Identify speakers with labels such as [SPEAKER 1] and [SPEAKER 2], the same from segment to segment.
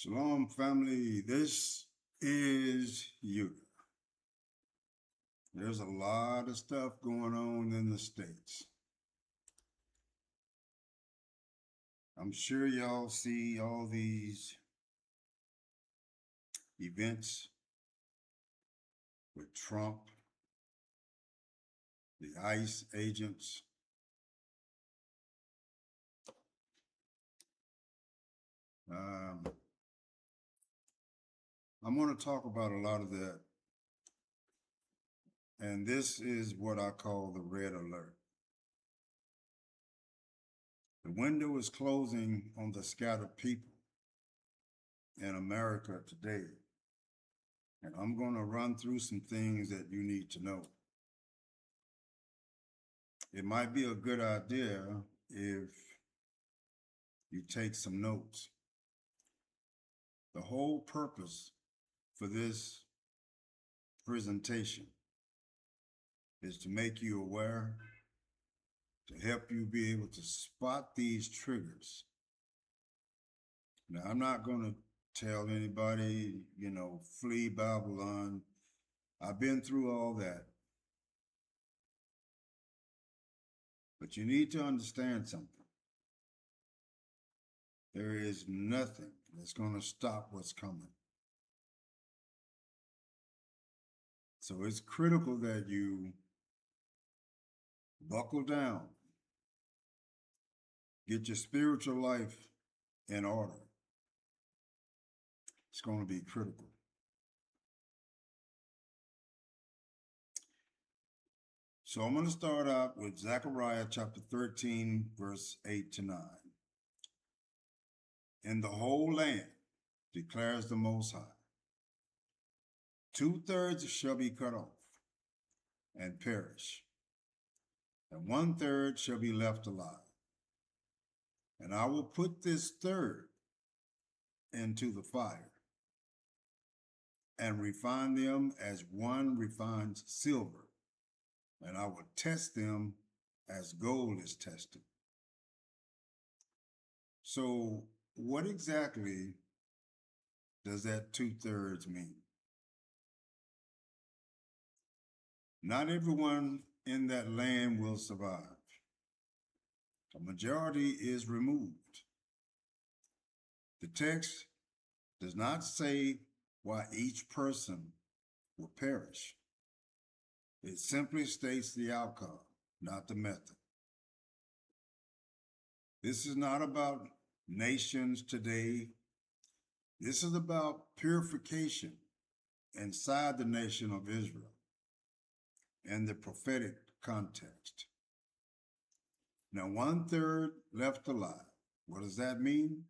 [SPEAKER 1] Shalom, family. This is Yuga. There's a lot of stuff going on in the States. I'm sure y'all see all these events with Trump, the ICE agents. I'm going to talk about a lot of that. And this is what I call the red alert. The window is closing on the scattered people in America today. And I'm going to run through some things that you need to know. It might be a good idea if you take some notes. The whole purpose for this presentation is to make you aware, to help you be able to spot these triggers. Now, I'm not going to tell anybody, flee Babylon. I've been through all that. But you need to understand something. There is nothing that's going to stop what's coming. So it's critical that you buckle down, get your spiritual life in order. It's going to be critical. So I'm going to start out with Zechariah chapter 13, verse 8 to 9. In the whole land, declares the Most High, 2/3 shall be cut off and perish, and 1/3 shall be left alive. And I will put this third into the fire and refine them as one refines silver, and I will test them as gold is tested. So what exactly does that 2/3 mean? Not everyone in that land will survive. A majority is removed. The text does not say why each person will perish. It simply states the outcome, not the method. This is not about nations today. This is about purification inside the nation of Israel in the prophetic context. Now, 1/3 left alive. What does that mean?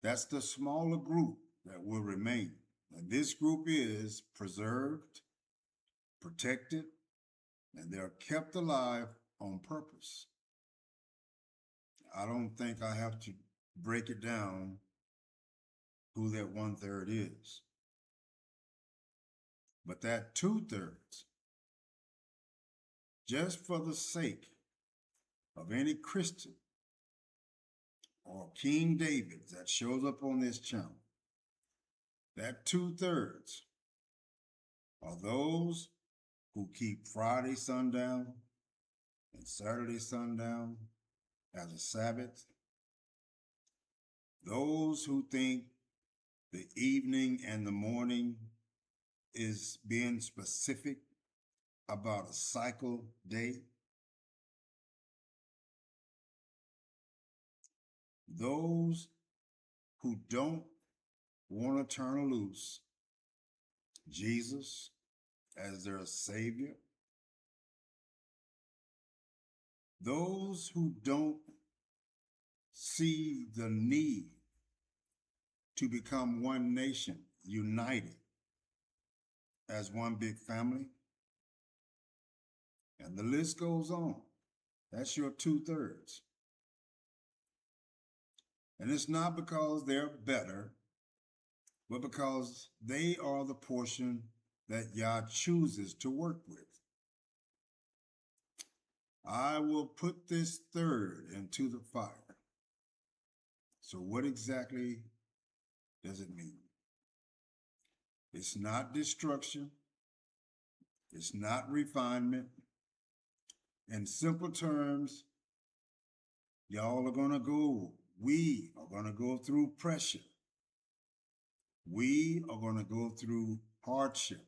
[SPEAKER 1] That's the smaller group that will remain. And this group is preserved, protected, and they're kept alive on purpose. I don't think I have to break it down who that 1/3 is. But that 2/3, just for the sake of any Christian or King David that shows up on this channel, that 2/3 are those who keep Friday sundown and Saturday sundown as a Sabbath, those who think the evening and the morning is being specific about a cycle day, those who don't want to turn loose Jesus as their Savior, those who don't see the need to become one nation, united as one big family, and the list goes on. That's your 2/3. And it's not because they're better, but because they are the portion that Yah chooses to work with. I will put this third into the fire. So what exactly does it mean? It's not destruction. It's not refinement. In simple terms, y'all are going to go, we are going to go through pressure. We are going to go through hardship.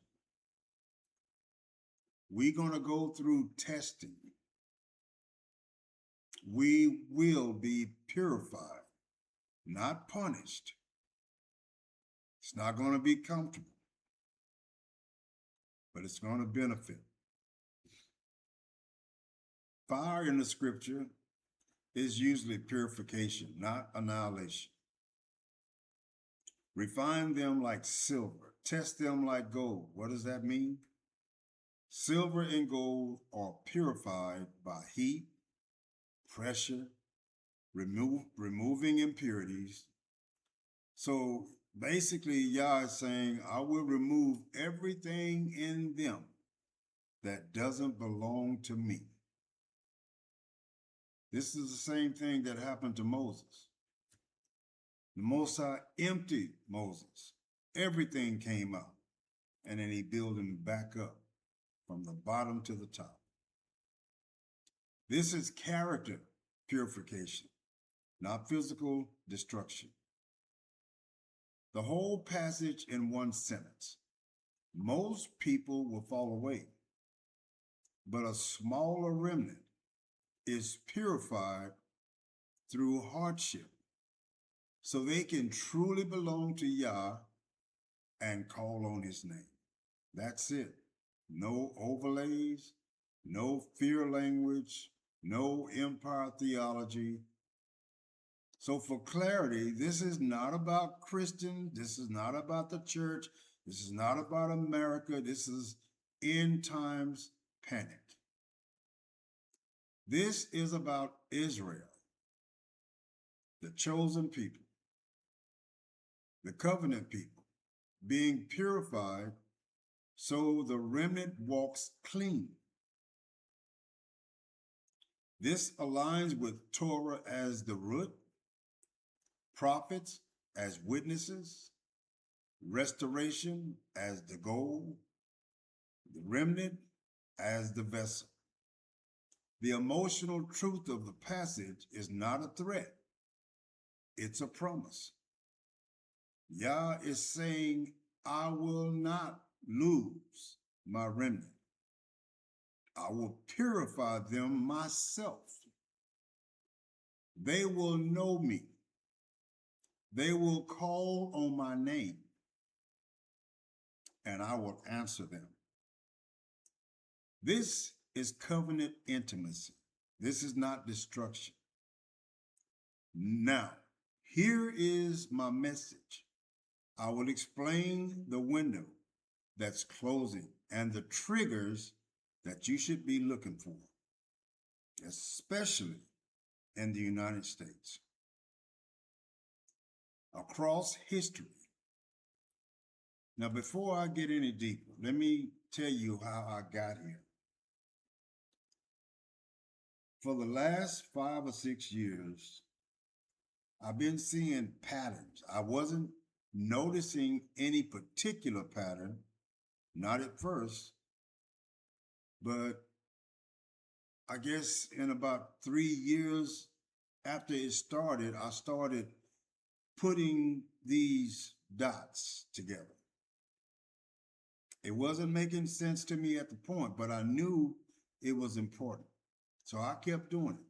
[SPEAKER 1] We're going to go through testing. We will be purified, not punished. It's not going to be comfortable, but it's going to benefit. Fire in the scripture is usually purification, not annihilation. Refine them like silver, test them like gold. What does that mean? Silver and gold are purified by heat, pressure, removing impurities. So basically, Yah is saying, I will remove everything in them that doesn't belong to me. This is the same thing that happened to Moses. The Most High emptied Moses. Everything came out, and then he built him back up from the bottom to the top. This is character purification, not physical destruction. The whole passage in one sentence. Most people will fall away, but a smaller remnant is purified through hardship, so they can truly belong to Yah and call on his name. That's it. No overlays, no fear language, no empire theology. So for clarity, this is not about Christians. This is not about the church. This is not about America. This is end times panic. This is about Israel, the chosen people, the covenant people, being purified so the remnant walks clean. This aligns with Torah as the root, prophets as witnesses, restoration as the goal, the remnant as the vessel. The emotional truth of the passage is not a threat. It's a promise. Yah is saying, I will not lose my remnant. I will purify them myself. They will know me. They will call on my name, and I will answer them. This is covenant intimacy. This is not destruction. Now, here is my message. I will explain the window that's closing and the triggers that you should be looking for, especially in the United States. Across history. Now, before I get any deeper, let me tell you how I got here. For the last 5 or 6 years, I've been seeing patterns. I wasn't noticing any particular pattern, not at first, but I guess in about 3 years after it started, I started putting these dots together. It wasn't making sense to me at the point, but I knew it was important. So I kept doing it.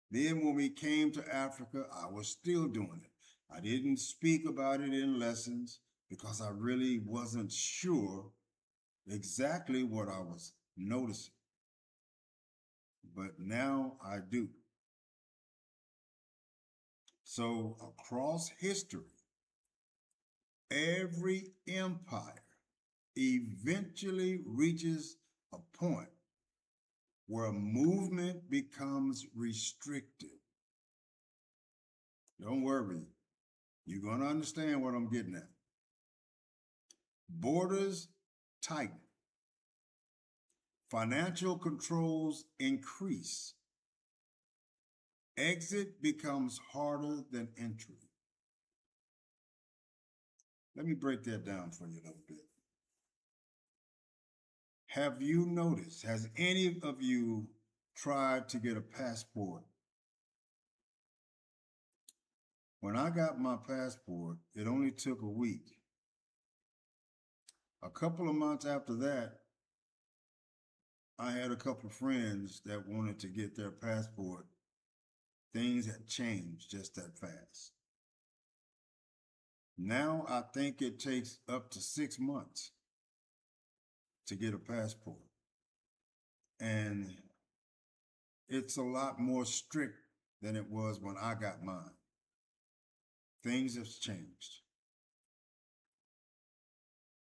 [SPEAKER 1] Then when we came to Africa, I was still doing it. I didn't speak about it in lessons because I really wasn't sure exactly what I was noticing. But now I do. So across history, every empire eventually reaches a point where movement becomes restricted. Don't worry, you're going to understand what I'm getting at. Borders tighten. Financial controls increase. Exit becomes harder than entry. Let me break that down for you a little bit. Have you noticed, has any of you tried to get a passport? When I got my passport, it only took a week. A couple of months after that, I had a couple of friends that wanted to get their passport. Things had changed just that fast. Now I think it takes up to 6 months to get a passport. And it's a lot more strict than it was when I got mine. Things have changed.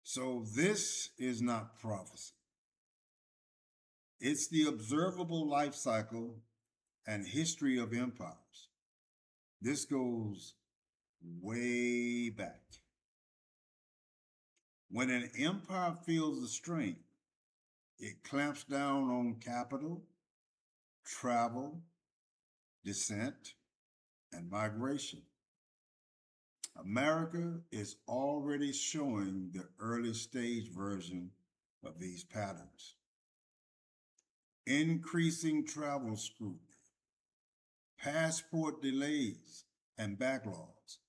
[SPEAKER 1] So this is not prophecy. It's the observable life cycle and history of empires. This goes way back. When an empire feels the strain, it clamps down on capital, travel, descent, and migration. America is already showing the early stage version of these patterns. Increasing travel scrutiny, passport delays and backlogs,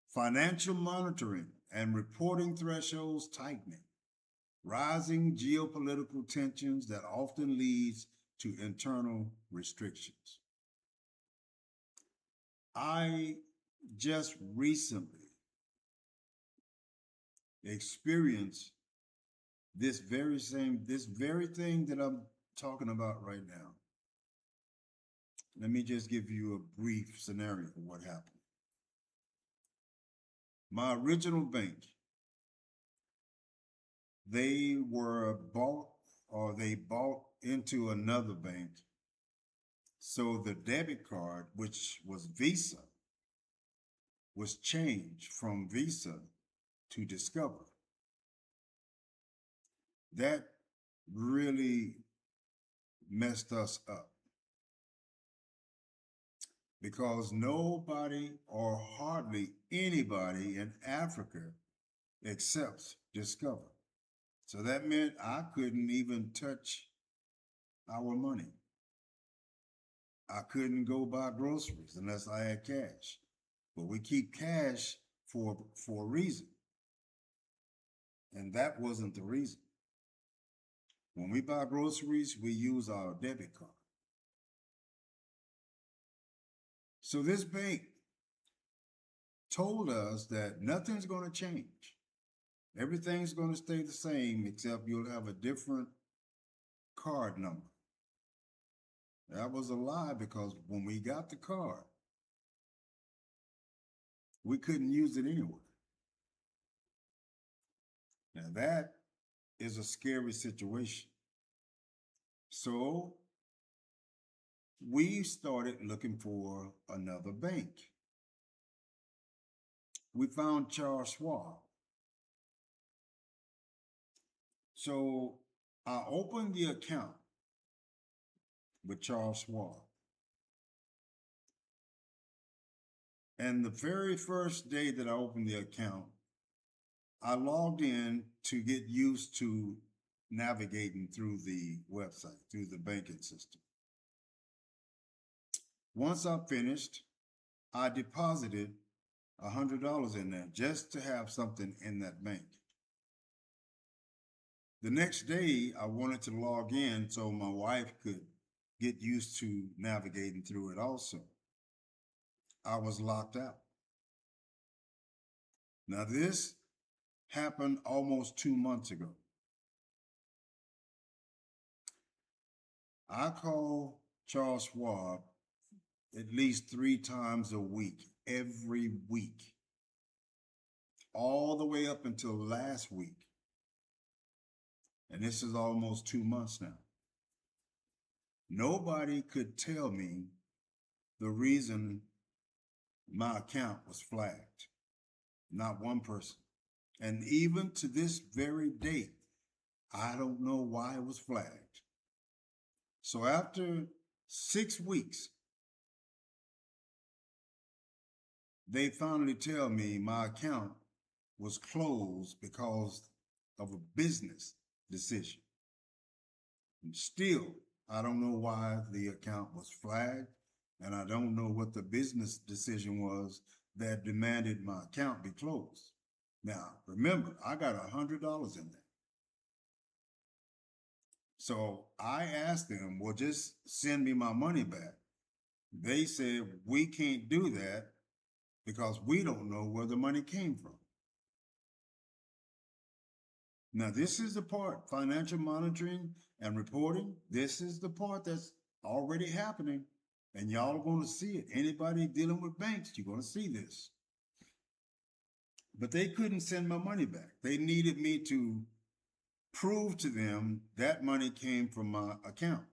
[SPEAKER 1] financial monitoring and reporting thresholds tightening, rising geopolitical tensions that often leads to internal restrictions. I just recently experienced this very thing that I'm talking about right now. Let me just give you a brief scenario of what happened. My original bank, they bought into another bank. So the debit card, which was Visa, was changed from Visa to Discover. That really messed us up because nobody or hardly anybody in Africa accepts Discover. So that meant I couldn't even touch our money. I couldn't go buy groceries unless I had cash. But we keep cash for a reason. And that wasn't the reason. When we buy groceries, we use our debit card. So this bank told us that nothing's going to change. Everything's going to stay the same, except you'll have a different card number. That was a lie because when we got the card, we couldn't use it anywhere. Now that is a scary situation. So we started looking for another bank. We found Charles Schwab. So I opened the account with Charles Schwab. And the very first day that I opened the account, I logged in to get used to navigating through the website, through the banking system. Once I finished, I deposited $100 in there just to have something in that bank. The next day, I wanted to log in so my wife could get used to navigating through it also. I was locked out. Now, this happened almost 2 months ago. I call Charles Schwab at least 3 times a week, every week, all the way up until last week. And this is almost 2 months now. Nobody could tell me the reason my account was flagged. Not one person. And even to this very date, I don't know why it was flagged. So after 6 weeks, they finally tell me my account was closed because of a business decision. And still, I don't know why the account was flagged, and I don't know what the business decision was that demanded my account be closed. Now, remember, I got $100 in there. So I asked them, well, just send me my money back. They said, we can't do that because we don't know where the money came from. Now, this is the part, financial monitoring and reporting, this is the part that's already happening, and y'all are going to see it. Anybody dealing with banks, you're going to see this. But they couldn't send my money back. They needed me to prove to them that money came from my account.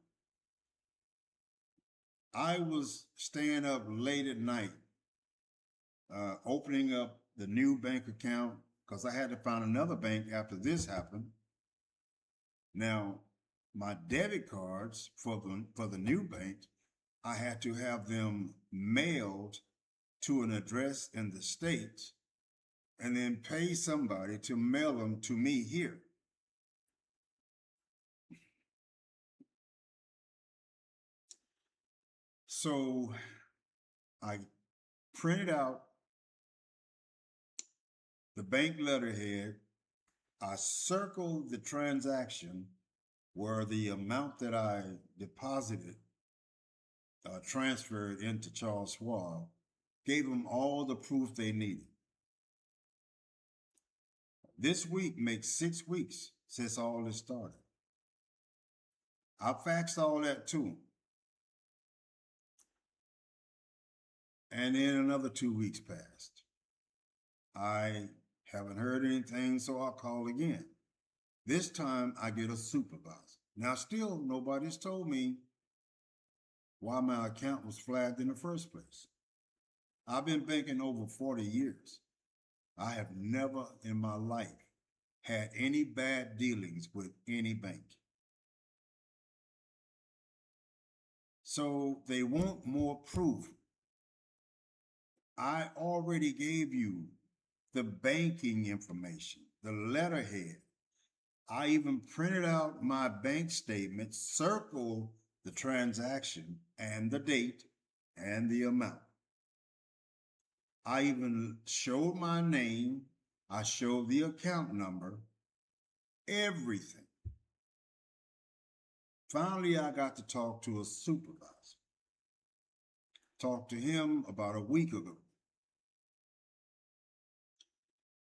[SPEAKER 1] I was staying up late at night, opening up the new bank account because I had to find another bank after this happened. Now, my debit cards for the new bank, I had to have them mailed to an address in the States and then pay somebody to mail them to me here. So I printed out the bank letterhead. I circled the transaction where the amount that I deposited, transferred into Charles Schwab, gave them all the proof they needed. This week makes 6 weeks since all this started. I faxed all that to them. And then another 2 weeks passed. I haven't heard anything, so I'll call again. This time I get a supervisor. Now, still, nobody's told me why my account was flagged in the first place. I've been banking over 40 years. I have never in my life had any bad dealings with any bank. So they want more proof. I already gave you the banking information, the letterhead. I even printed out my bank statement, circled the transaction and the date and the amount. I even showed my name. I showed the account number, everything. Finally, I got to talk to a supervisor. Talked to him about a week ago.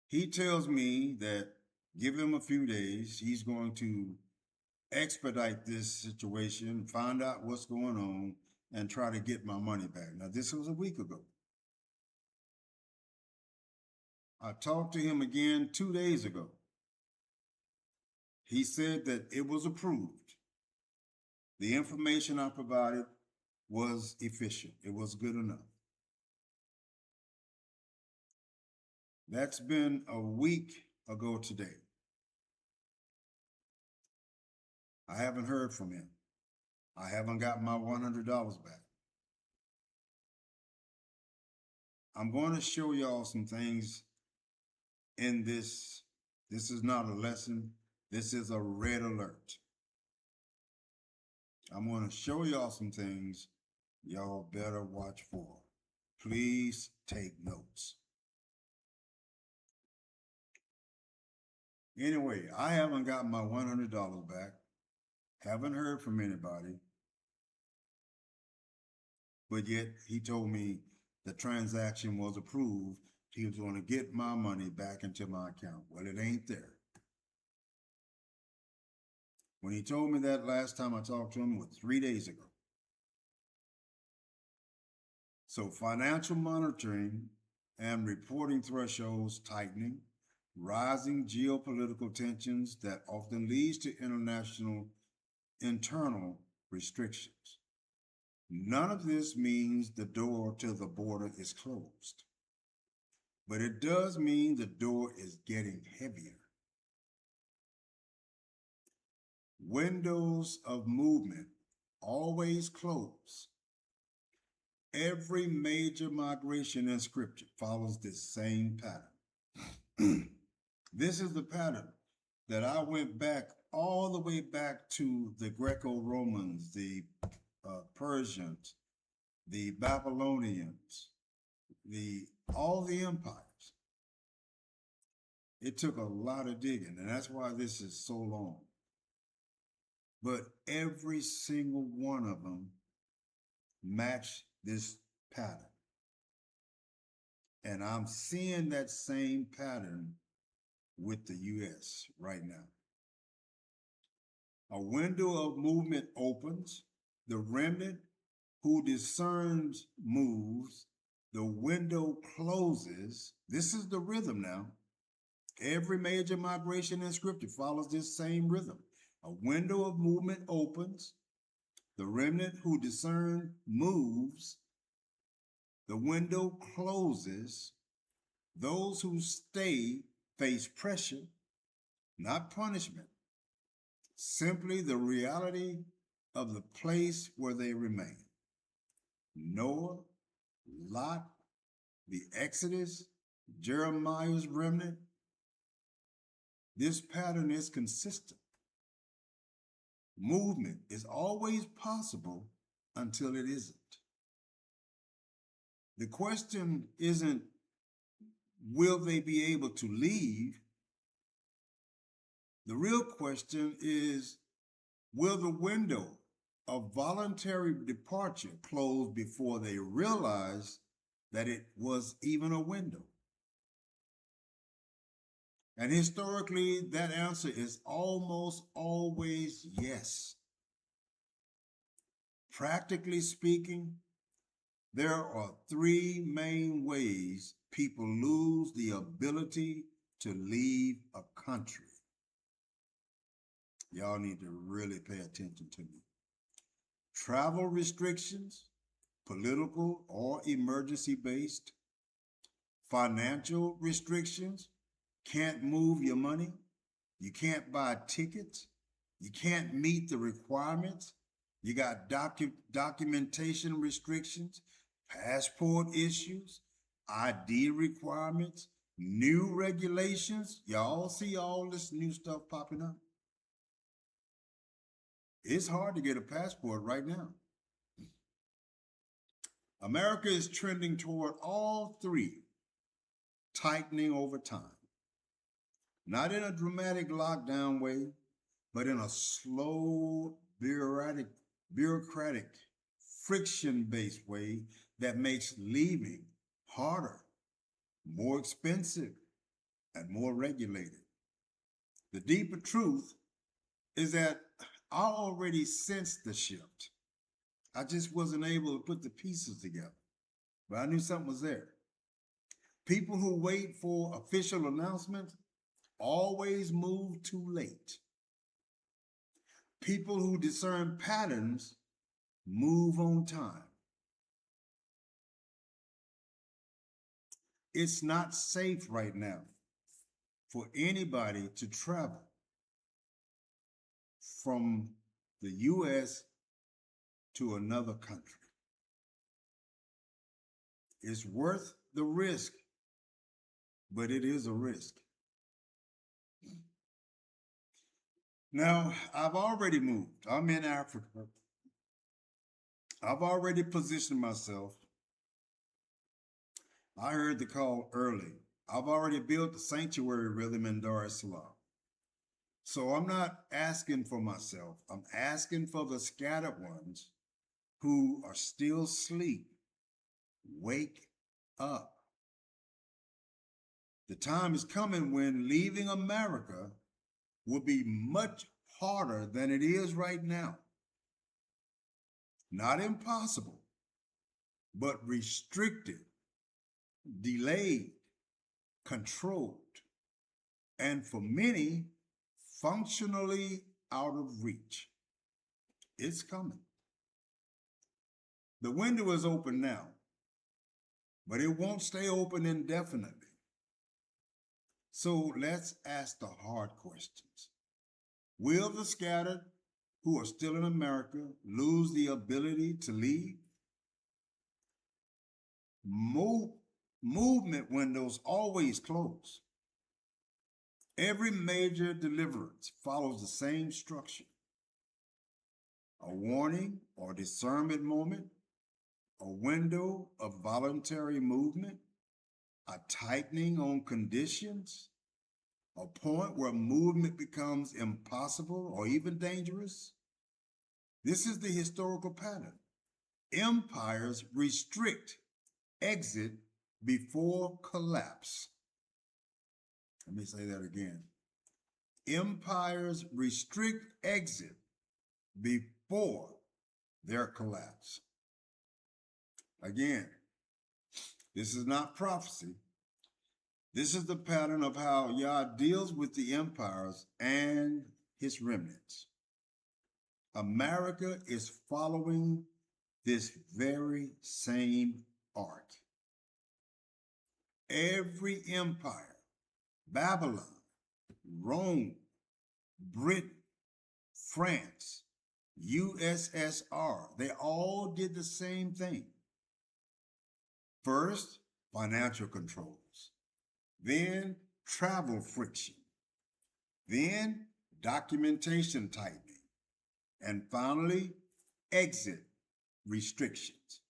[SPEAKER 1] He tells me that give him a few days, he's going to expedite this situation, find out what's going on, and try to get my money back. Now, this was a week ago. I talked to him again 2 days ago. He said that it was approved. The information I provided was efficient. It was good enough. That's been a week ago today. I haven't heard from him. I haven't got my $100 back. I'm going to show y'all some things in this. This is not a lesson. This is a red alert. I'm going to show y'all some things y'all better watch for. Please take notes. Anyway, I haven't got my $100 back. Haven't heard from anybody. But yet he told me the transaction was approved. He was going to get my money back into my account. Well, it ain't there. When he told me that last time I talked to him was 3 days ago. So financial monitoring and reporting thresholds tightening, rising geopolitical tensions that often leads to internal restrictions. None of this means the door to the border is closed, but it does mean the door is getting heavier. Windows of movement always close. Every major migration in scripture follows this same pattern. This is the pattern that I went back all the way back to the Greco-Romans, the Persians, the Babylonians, all the empires. It took a lot of digging, and that's why this is so long. But every single one of them matched this pattern. And I'm seeing that same pattern with the U.S. right now. A window of movement opens, the remnant who discerns moves, the window closes. This is the rhythm now. Every major migration in scripture follows this same rhythm. A window of movement opens, the remnant who discern moves, the window closes. Those who stay face pressure, not punishment, simply the reality of the place where they remain. Noah, Lot, the Exodus, Jeremiah's remnant. This pattern is consistent. Movement is always possible until it isn't. The question isn't, will they be able to leave? The real question is, will the window of voluntary departure close before they realize that it was even a window? And historically, that answer is almost always yes. Practically speaking, there are three main ways people lose the ability to leave a country. Y'all need to really pay attention to me. Travel restrictions, political or emergency-based. Financial restrictions, can't move your money. You can't buy tickets. You can't meet the requirements. You got documentation restrictions, passport issues, ID requirements, new regulations. Y'all see all this new stuff popping up? It's hard to get a passport right now. America is trending toward all three, tightening over time. Not in a dramatic lockdown way, but in a slow, bureaucratic, friction-based way that makes leaving harder, more expensive, and more regulated. The deeper truth is that I already sensed the shift. I just wasn't able to put the pieces together, but I knew something was there. People who wait for official announcements always move too late. People who discern patterns move on time. It's not safe right now for anybody to travel from the U.S. to another country. It's worth the risk, but it is a risk. Now, I've already moved. I'm in Africa. I've already positioned myself. I heard the call early. I've already built the sanctuary rhythm in Dar es Salaam. So I'm not asking for myself. I'm asking for the scattered ones who are still asleep. Wake up. The time is coming when leaving America will be much harder than it is right now. Not impossible, but restricted, delayed, controlled, and for many, functionally out of reach. It's coming. The window is open now, but it won't stay open indefinitely. So let's ask the hard questions. Will the scattered who are still in America lose the ability to leave? Movement windows always close. Every major deliverance follows the same structure: a warning or discernment moment, a window of voluntary movement, a tightening on conditions, a point where movement becomes impossible or even dangerous. This is the historical pattern. Empires restrict exit before collapse. Let me say that again. Empires restrict exit before their collapse. Again, this is not prophecy. This is the pattern of how Yah deals with the empires and his remnants. America is following this very same arc. Every empire, Babylon, Rome, Britain, France, USSR, they all did the same thing. First, financial controls, then travel friction, then documentation tightening, and finally, exit restrictions.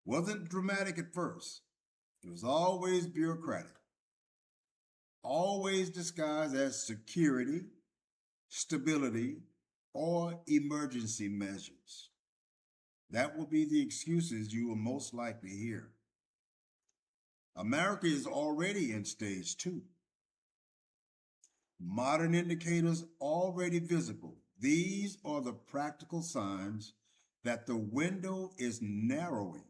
[SPEAKER 1] Wasn't dramatic at first. It was always bureaucratic, always disguised as security, stability, or emergency measures. That will be the excuses you will most likely hear. America is already in stage 2. Modern indicators already visible. These are the practical signs that the window is narrowing.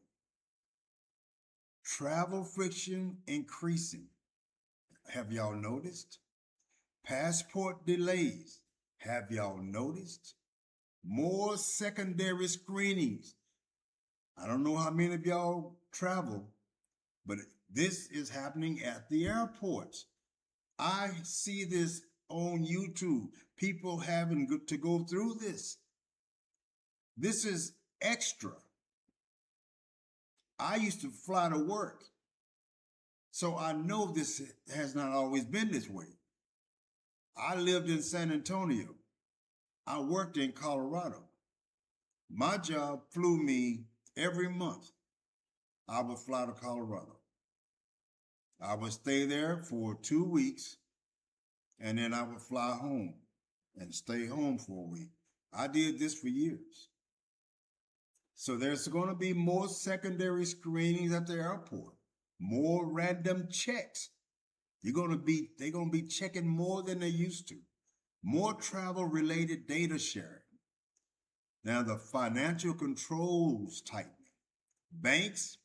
[SPEAKER 1] Travel friction increasing. Have y'all noticed? Passport delays. Have y'all noticed? More secondary screenings. I don't know how many of y'all travel, but this is happening at the airports. I see this on YouTube, people having to go through this. This is extra. I used to fly to work, so I know this has not always been this way. I lived in San Antonio. I worked in Colorado. My job flew me every month. I would fly to Colorado. I would stay there for 2 weeks, and then I would fly home and stay home for a week. I did this for years. So there's going to be more secondary screenings at the airport, more random checks. They're going to be checking more than they used to. More travel-related data sharing. Now the financial controls tightening. Banks,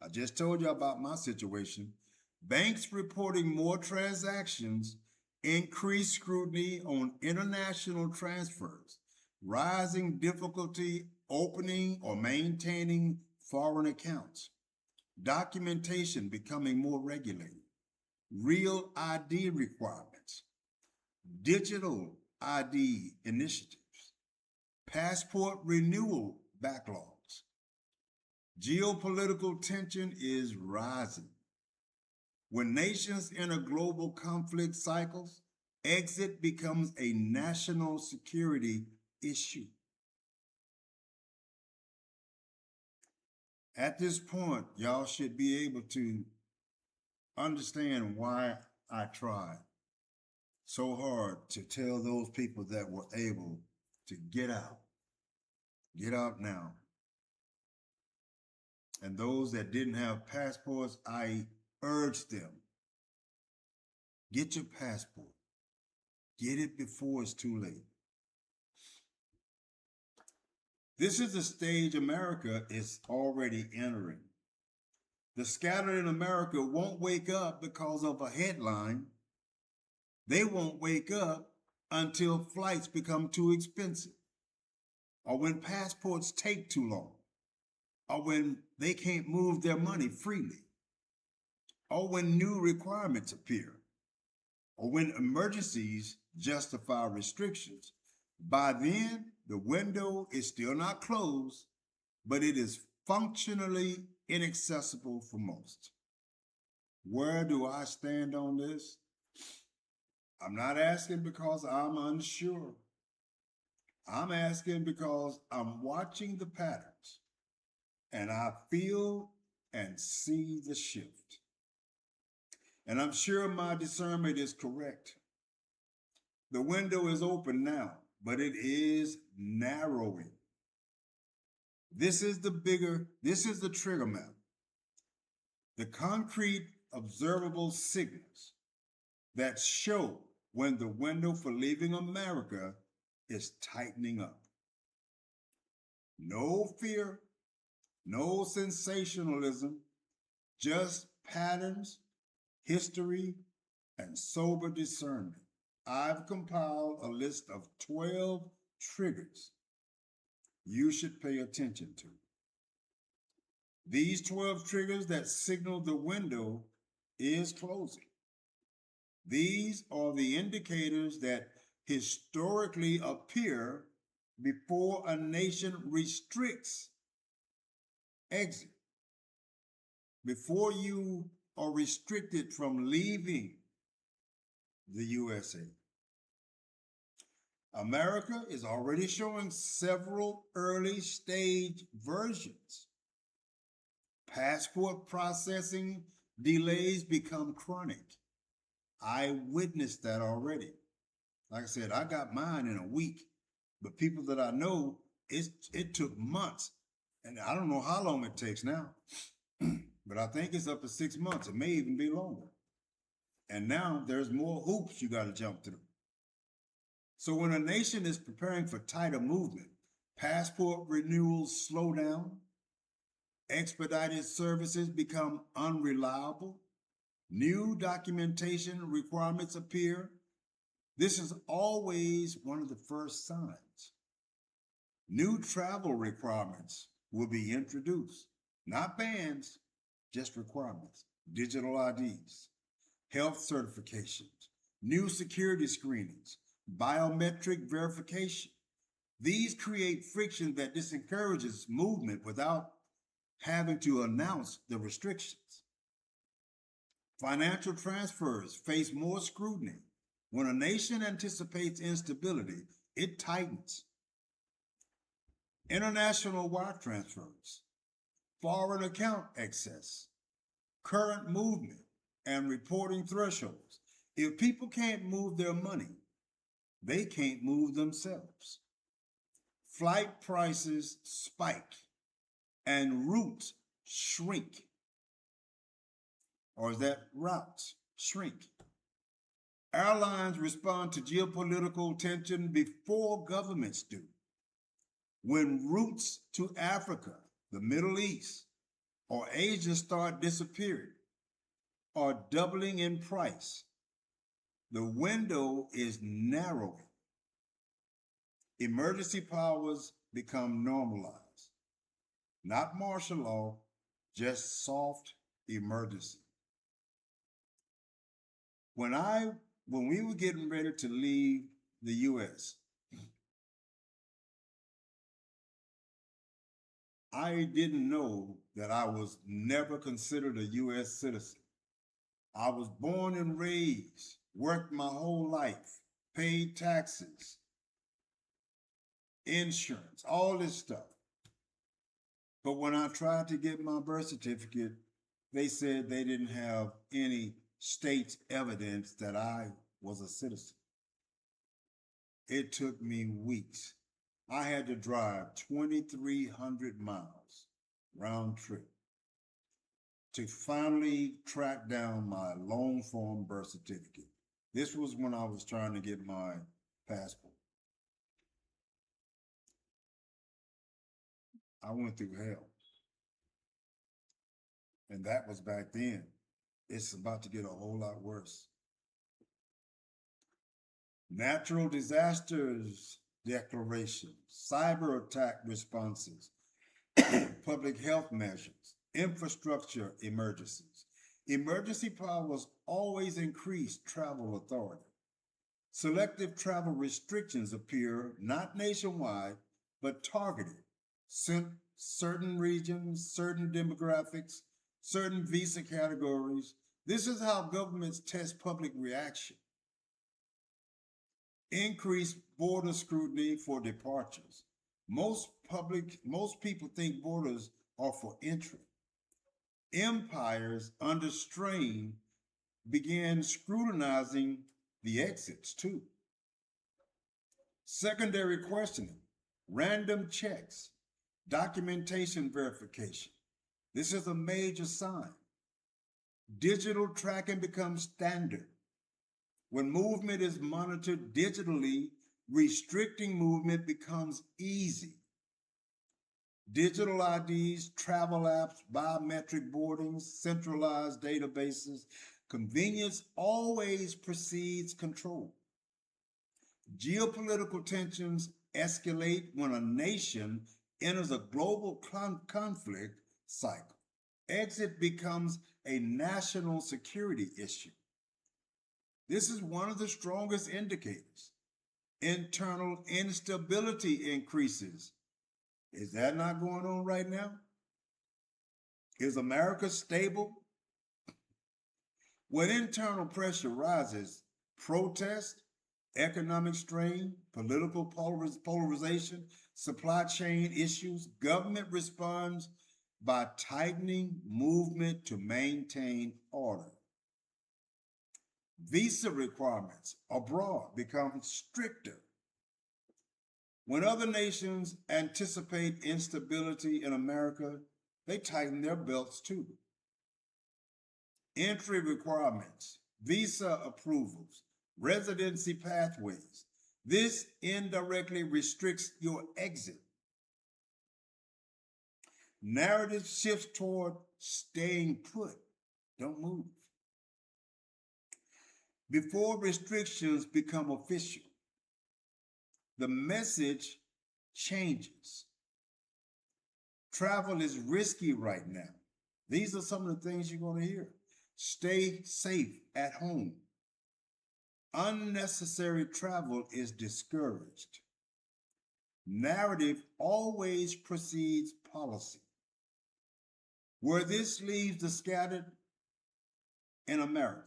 [SPEAKER 1] I just told you about my situation. Banks reporting more transactions, increased scrutiny on international transfers, rising difficulty opening or maintaining foreign accounts, documentation becoming more regulated, real ID requirements, digital ID initiatives, passport renewal backlogs. Geopolitical tension is rising. When nations enter global conflict cycles, exit becomes a national security issue. At this point, y'all should be able to understand why I tried so hard to tell those people that were able to get out now. And those that didn't have passports, I urged them, get your passport. Get it before it's too late. This is the stage America is already entering. The scattered in America won't wake up because of a headline. They won't wake up until flights become too expensive, or when passports take too long, or when they can't move their money freely, or when new requirements appear, or when emergencies justify restrictions. By then, the window is still not closed, but it is functionally inaccessible for most. Where do I stand on this? I'm not asking because I'm unsure. I'm asking because I'm watching the patterns and I feel and see the shift. And I'm sure my discernment is correct. The window is open now, but it is narrowing. This is the trigger map, the concrete, observable signals that show when the window for leaving America is tightening up. No fear, no sensationalism, just patterns, history, and sober discernment. I've compiled a list of 12 triggers you should pay attention to. These 12 triggers that signal the window is closing. These are the indicators that historically appear before a nation restricts exit, before you are restricted from leaving the USA. America is already showing several early stage versions. Passport processing delays become chronic. I witnessed that already. Like I said, I got mine in a week, but people that I know, it took months. And I don't know how long it takes now, but I think it's up to 6 months. It may even be longer. And now there's more hoops you got to jump through. So when a nation is preparing for tighter movement, passport renewals slow down, expedited services become unreliable, new documentation requirements appear. This is always one of the first signs. New travel requirements will be introduced, not bans, just requirements. Digital IDs, health certifications, new security screenings, biometric verification. These create friction that disencourages movement without having to announce the restrictions. Financial transfers face more scrutiny. When a nation anticipates instability, it tightens. International wire transfers, foreign account access, current movement, and reporting thresholds. If people can't move their money, they can't move themselves. Flight prices spike and routes shrink. Or is that routes shrink? Airlines respond to geopolitical tension before governments do. When routes to Africa, the Middle East, or Asia start disappearing or doubling in price, the window is narrowing. Emergency powers become normalized. Not martial law, just soft emergency. When we were getting ready to leave the US, I didn't know that I was never considered a US citizen. I was born and raised, worked my whole life, paid taxes, insurance, all this stuff. But when I tried to get my birth certificate, they said they didn't have any state's evidence that I was a citizen. It took me weeks. I had to drive 2,300 miles round trip to finally track down my long form birth certificate. This was when I was trying to get my passport. I went through hell. And that was back then. It's about to get a whole lot worse. Natural disasters declarations, cyber attack responses, public health measures, infrastructure emergencies. Emergency powers always increase travel authority. Selective travel restrictions appear not nationwide, but targeted. Certain regions, certain demographics, certain visa categories. This is how governments test public reaction. Increased border scrutiny for departures. Most people think borders are for entry. Empires under strain began scrutinizing the exits too. Secondary questioning, random checks, documentation verification. This is a major sign. Digital tracking becomes standard. When movement is monitored digitally, restricting movement becomes easy. Digital IDs, travel apps, biometric boardings, centralized databases, convenience always precedes control. Geopolitical tensions escalate when a nation enters a global conflict cycle. Exit becomes a national security issue. This is one of the strongest indicators. Internal instability increases. Is that not going on right now? Is America stable? When internal pressure rises, protest, economic strain, political polarization, supply chain issues, government responds by tightening movement to maintain order. Visa requirements abroad become stricter. When other nations anticipate instability in America, they tighten their belts too. Entry requirements, visa approvals, residency pathways. This indirectly restricts your exit. Narrative shifts toward staying put. Don't move. Before restrictions become official, the message changes. Travel is risky right now. These are some of the things you're going to hear. Stay safe at home. Unnecessary travel is discouraged. Narrative always precedes policy. Where this leaves the scattered in America,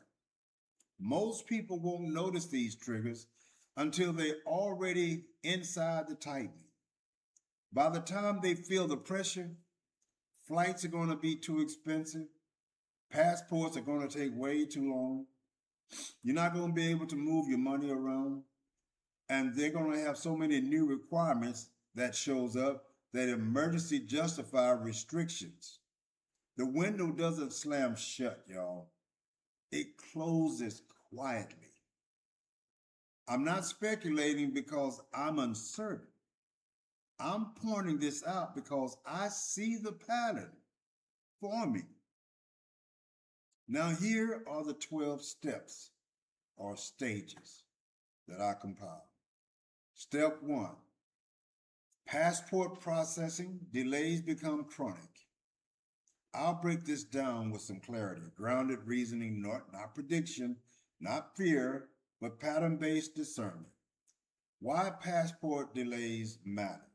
[SPEAKER 1] most people won't notice these triggers until they're already inside the tightening. By the time they feel the pressure, flights are going to be too expensive. Passports are going to take way too long. You're not going to be able to move your money around. And they're going to have so many new requirements that shows up that emergency justify restrictions. The window doesn't slam shut, y'all. It closes quietly. I'm not speculating because I'm uncertain. I'm pointing this out because I see the pattern forming. Now, here are the 12 steps or stages that I compiled. Step 1, passport processing, delays become chronic. I'll break this down with some clarity. Grounded reasoning, not prediction, not fear, but pattern-based discernment. Why passport delays matter.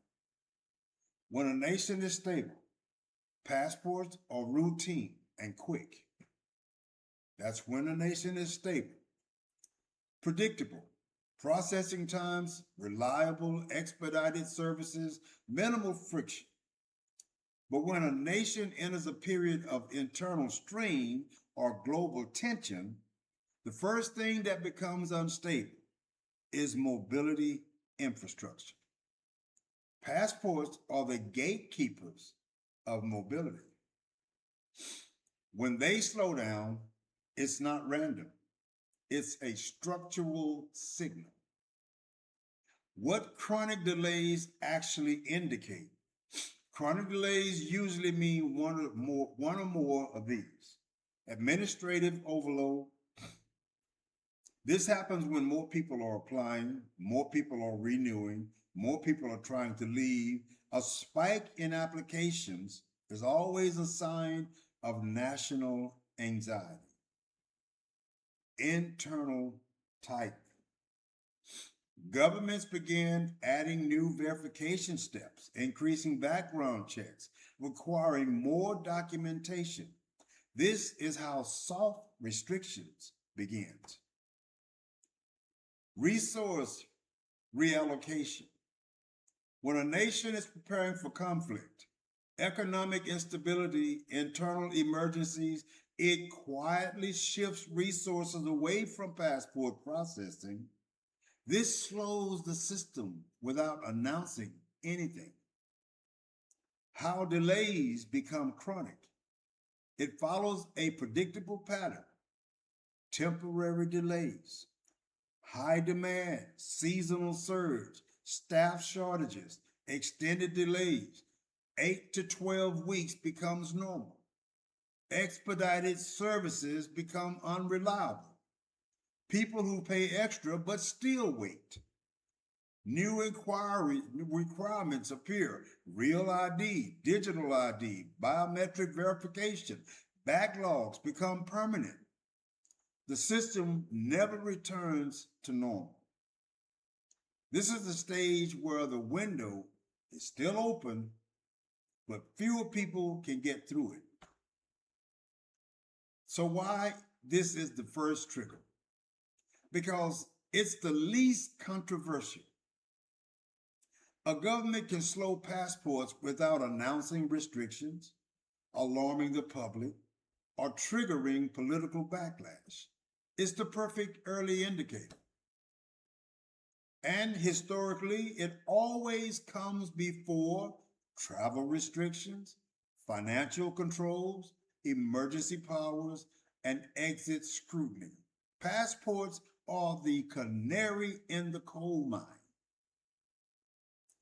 [SPEAKER 1] When a nation is stable, passports are routine and quick. That's when a nation is stable. Predictable. Processing times, reliable, expedited services, minimal friction. But when a nation enters a period of internal strain or global tension, the first thing that becomes unstable is mobility infrastructure. Passports are the gatekeepers of mobility. When they slow down, it's not random. It's a structural signal. What chronic delays actually indicate? Chronic delays usually mean one or more of these. Administrative overload. This happens when more people are applying, more people are renewing, more people are trying to leave. A spike in applications is always a sign of national anxiety. Internal tightening. Governments began adding new verification steps, increasing background checks, requiring more documentation. This is how soft restrictions begins. Resource reallocation. When a nation is preparing for conflict, economic instability, internal emergencies, it quietly shifts resources away from passport processing. This slows the system without announcing anything. How delays become chronic. It follows a predictable pattern: temporary delays, high demand, seasonal surge, staff shortages, extended delays. 8 to 12 weeks becomes normal. Expedited services become unreliable. People who pay extra but still wait. New requirements appear: real ID, digital ID, biometric verification. Backlogs become permanent. The system never returns to normal. This is the stage where the window is still open, but fewer people can get through it. So why this is the first trigger? Because it's the least controversial. A government can slow passports without announcing restrictions, alarming the public, or triggering political backlash. It's the perfect early indicator. And historically, it always comes before travel restrictions, financial controls, emergency powers, and exit scrutiny. Passports are the canary in the coal mine.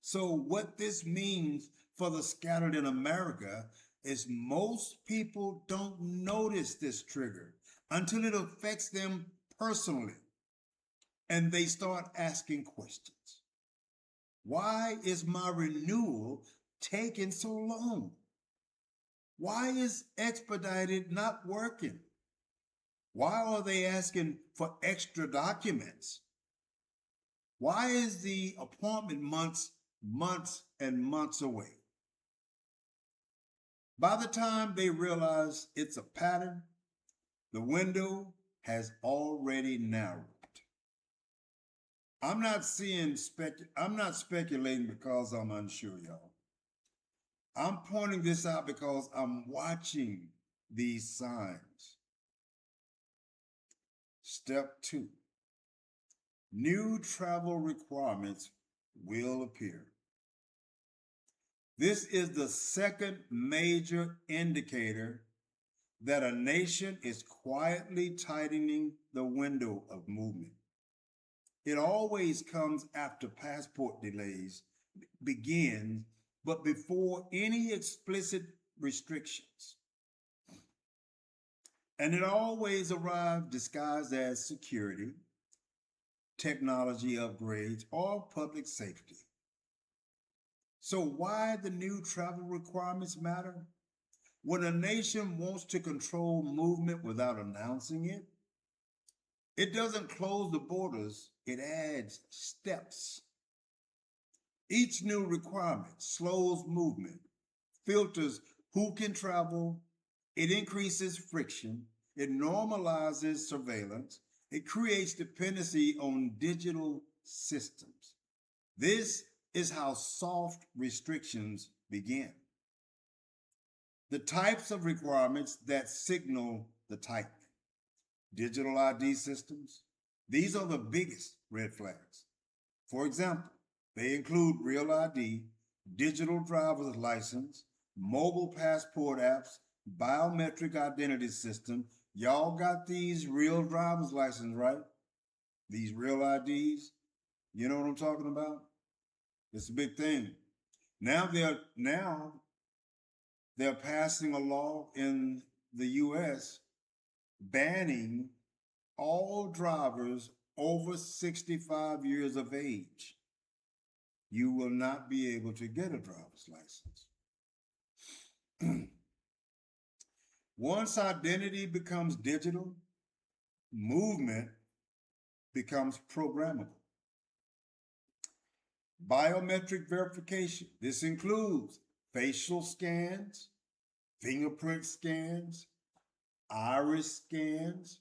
[SPEAKER 1] So what this means for the scattered in America is most people don't notice this trigger until it affects them personally. And they start asking questions. Why is my renewal taking so long? Why is expedited not working? Why are they asking for extra documents? Why is the appointment months and months away? By the time they realize it's a pattern, the window has already narrowed. I'm not speculating because I'm unsure, y'all. I'm pointing this out because I'm watching these signs. Step 2. New travel requirements will appear. This is the second major indicator that a nation is quietly tightening the window of movement. It always comes after passport delays begin, but before any explicit restrictions. And it always arrives disguised as security, technology upgrades, or public safety. So why the new travel requirements matter? When a nation wants to control movement without announcing it, it doesn't close the borders, it adds steps. Each new requirement slows movement, filters who can travel, it increases friction, it normalizes surveillance, it creates dependency on digital systems. This is how soft restrictions begin. The types of requirements that signal the tightening. Digital ID systems, these are the biggest red flags. For example, they include real ID, digital driver's license, mobile passport apps, biometric identity system. Y'all got these real driver's license, right? These real IDs. You know what I'm talking about? It's a big thing. Now they're passing a law in the US banning all drivers over 65 years of age. You will not be able to get a driver's license. Once identity becomes digital, movement becomes programmable. Biometric verification. This includes facial scans, fingerprint scans, iris scans,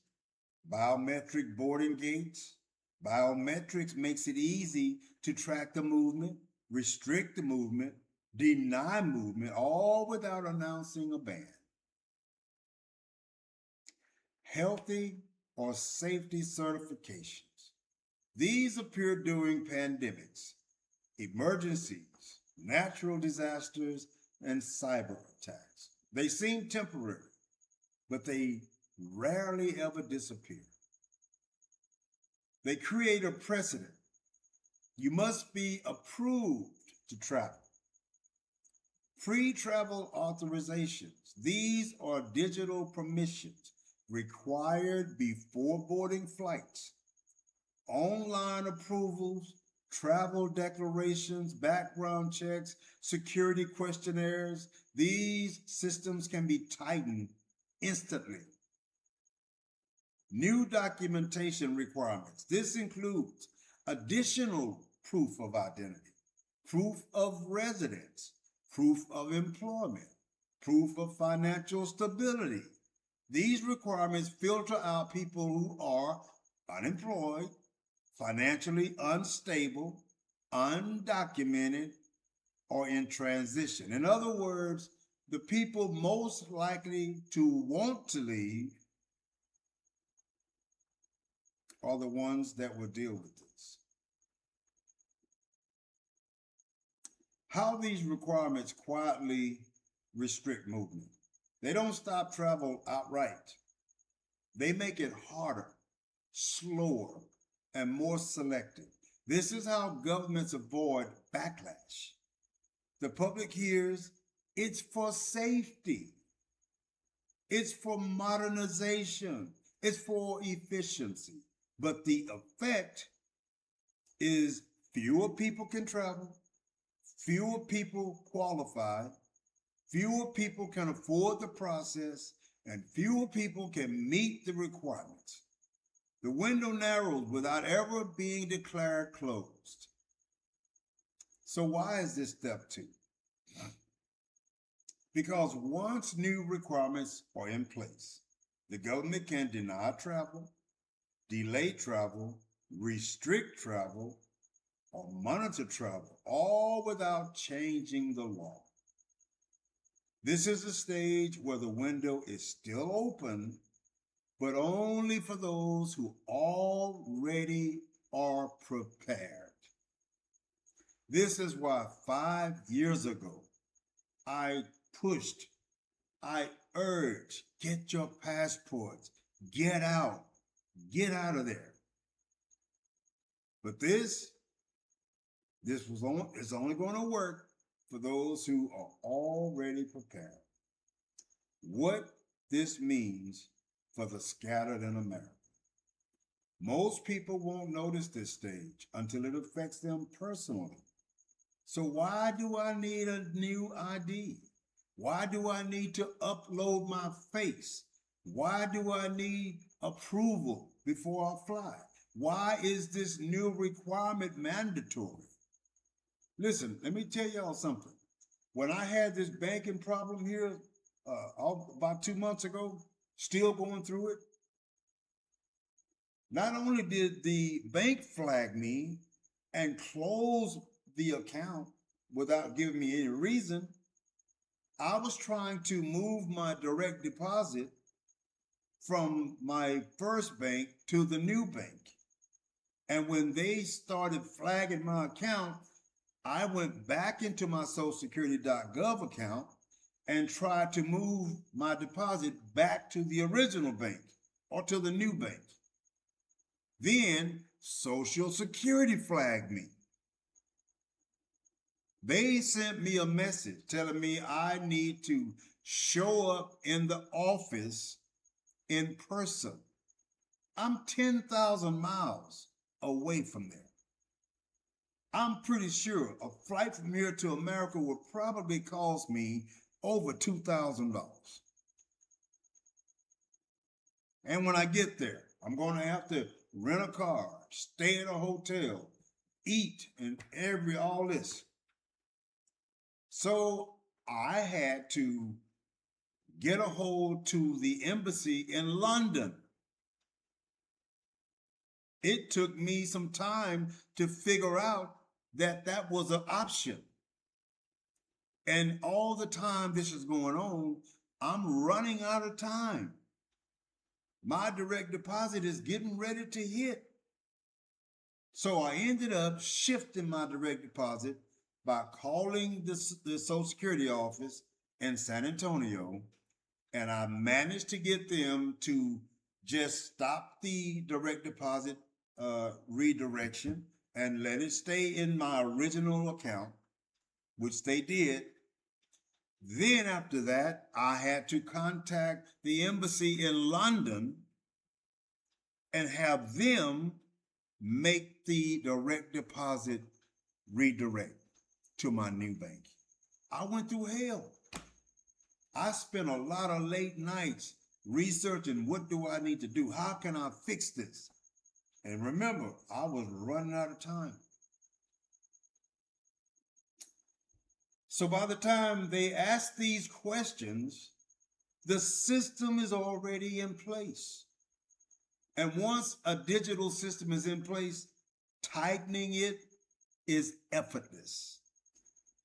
[SPEAKER 1] biometric boarding gates, Biometrics makes it easy to track the movement, restrict the movement, deny movement, all without announcing a ban. Healthy or safety certifications. These appear during pandemics, emergencies, natural disasters, and cyber attacks. They seem temporary, but they rarely ever disappear. They create a precedent. You must be approved to travel. Pre-travel authorizations. These are digital permissions required before boarding flights. Online approvals, travel declarations, background checks, security questionnaires. These systems can be tightened instantly. New documentation requirements. This includes additional proof of identity, proof of residence, proof of employment, proof of financial stability. These requirements filter out people who are unemployed, financially unstable, undocumented, or in transition. In other words, the people most likely to want to leave are the ones that will deal with this. How these requirements quietly restrict movement. They don't stop travel outright. They make it harder, slower, and more selective. This is how governments avoid backlash. The public hears it's for safety, it's for modernization, it's for efficiency. But the effect is fewer people can travel, fewer people qualify, fewer people can afford the process, and fewer people can meet the requirements. The window narrows without ever being declared closed. So why is this step two? Because once new requirements are in place, the government can deny travel, delay travel, restrict travel, or monitor travel, all without changing the law. This is a stage where the window is still open, but only for those who already are prepared. This is why 5 years ago, I pushed, I urged, get your passports, get out of there. But this is only going to work for those who are already prepared. What this means for the scattered in America. Most people won't notice this stage until it affects them personally. So why do I need a new ID? Why do I need to upload my face? Why do I need approval before I fly? Why is this new requirement mandatory? Listen, let me tell y'all something. When I had this banking problem here about 2 months ago, still going through it, not only did the bank flag me and close the account without giving me any reason, I was trying to move my direct deposit from my first bank to the new bank. And when they started flagging my account, I went back into my socialsecurity.gov account and tried to move my deposit back to the original bank or to the new bank. Then Social Security flagged me. They sent me a message telling me I need to show up in the office in person. I'm 10,000 miles away from there. I'm pretty sure a flight from here to America would probably cost me over $2,000. And when I get there, I'm going to have to rent a car, stay at a hotel, eat, and all this. So I had to get a hold to the embassy in London. It took me some time to figure out that that was an option. And all the time this is going on, I'm running out of time. My direct deposit is getting ready to hit. So I ended up shifting my direct deposit by calling the Social Security office in San Antonio, and I managed to get them to just stop the direct deposit redirection and let it stay in my original account, which they did. Then after that, I had to contact the embassy in London and have them make the direct deposit redirect to my new bank. I went through hell. I spent a lot of late nights researching what do I need to do? How can I fix this? And remember, I was running out of time. So by the time they ask these questions, the system is already in place. And once a digital system is in place, tightening it is effortless.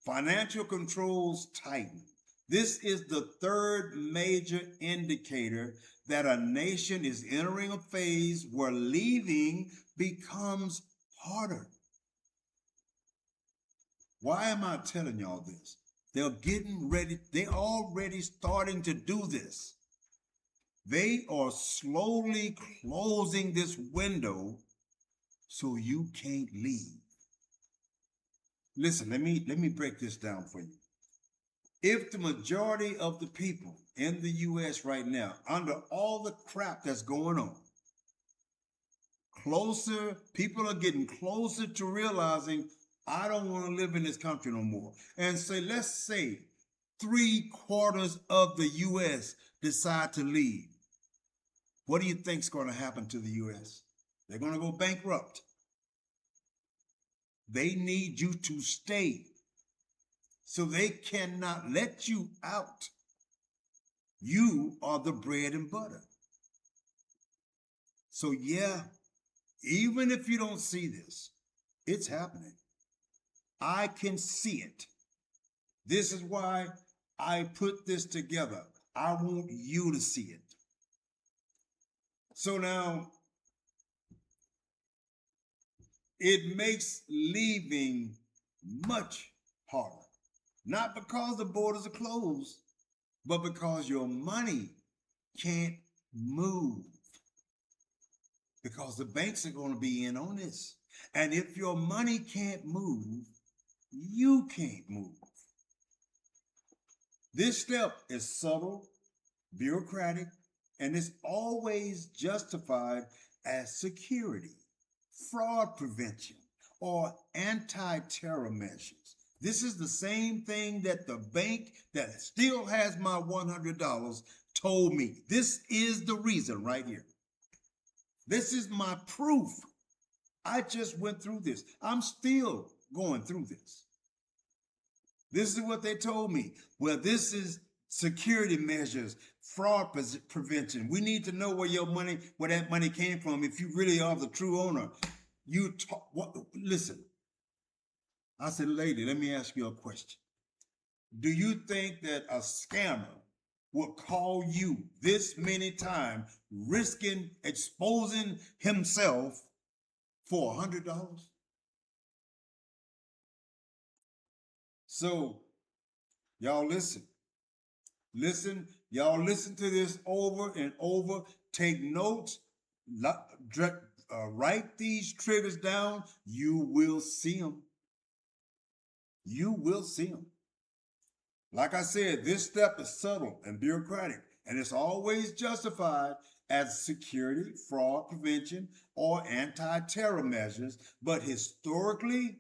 [SPEAKER 1] Financial controls tighten. This is the third major indicator that a nation is entering a phase where leaving becomes harder. Why am I telling y'all this? They're getting ready. They're already starting to do this. They are slowly closing this window so you can't leave. Listen, let me break this down for you. If the majority of the people in the U.S. right now, under all the crap that's going on, people are getting closer to realizing, I don't want to live in this country no more. And say, let's say 3/4 of the U.S. decide to leave. What do you think is going to happen to the U.S.? They're going to go bankrupt. They need you to stay. So they cannot let you out. You are the bread and butter. So yeah, even if you don't see this, it's happening. I can see it. This is why I put this together. I want you to see it. So now, it makes leaving much harder. Not because the borders are closed, but because your money can't move. Because the banks are going to be in on this. And if your money can't move, you can't move. This step is subtle, bureaucratic, and is always justified as security, fraud prevention, or anti-terror measures. This is the same thing that the bank that still has my $100 told me. This is the reason right here. This is my proof. I just went through this. I'm still going through this. This is what they told me. Well, this is security measures, fraud prevention. We need to know where that money came from. If you really are the true owner, listen. I said, lady, let me ask you a question. Do you think that a scammer would call you this many times, risking exposing himself for $100? So, y'all listen. Y'all listen to this over and over. Take notes. Write these triggers down. You will see them. You will see them. Like I said, this step is subtle and bureaucratic, and it's always justified as security, fraud prevention, or anti-terror measures. But historically,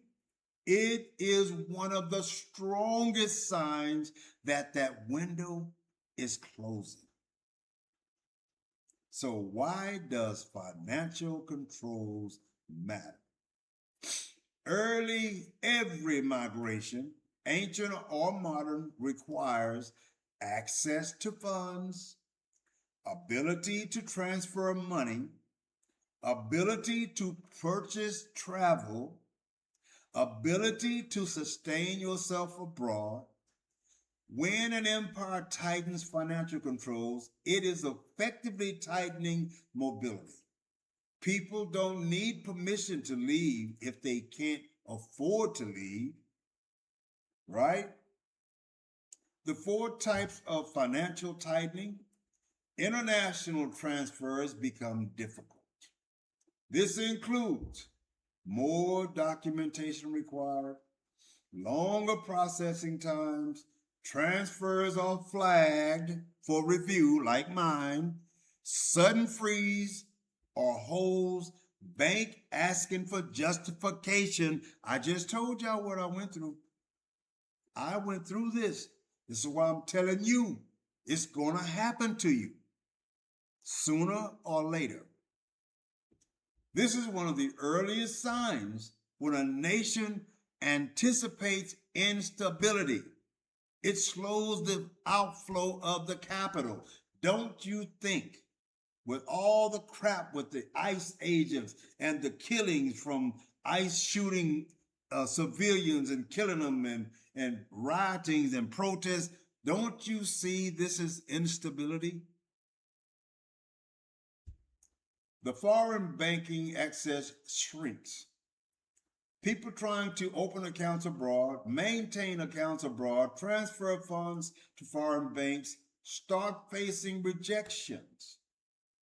[SPEAKER 1] it is one of the strongest signs that that window is closing. So why does financial controls matter? Every migration, ancient or modern, requires access to funds, ability to transfer money, ability to purchase travel, ability to sustain yourself abroad. When an empire tightens financial controls, it is effectively tightening mobility. People don't need permission to leave if they can't afford to leave, right? The four types of financial tightening: international transfers become difficult. This includes more documentation required, longer processing times, transfers are flagged for review, like mine, sudden freeze or holds, bank asking for justification. I just told y'all what I went through. I went through this. This is why I'm telling you, it's going to happen to you sooner or later. This is one of the earliest signs when a nation anticipates instability. It slows the outflow of the capital. Don't you think, with all the crap with the ICE agents and the killings from ICE shooting civilians and killing them and riotings and protests, don't you see this is instability? The foreign banking access shrinks. People trying to open accounts abroad, maintain accounts abroad, transfer funds to foreign banks start facing rejections,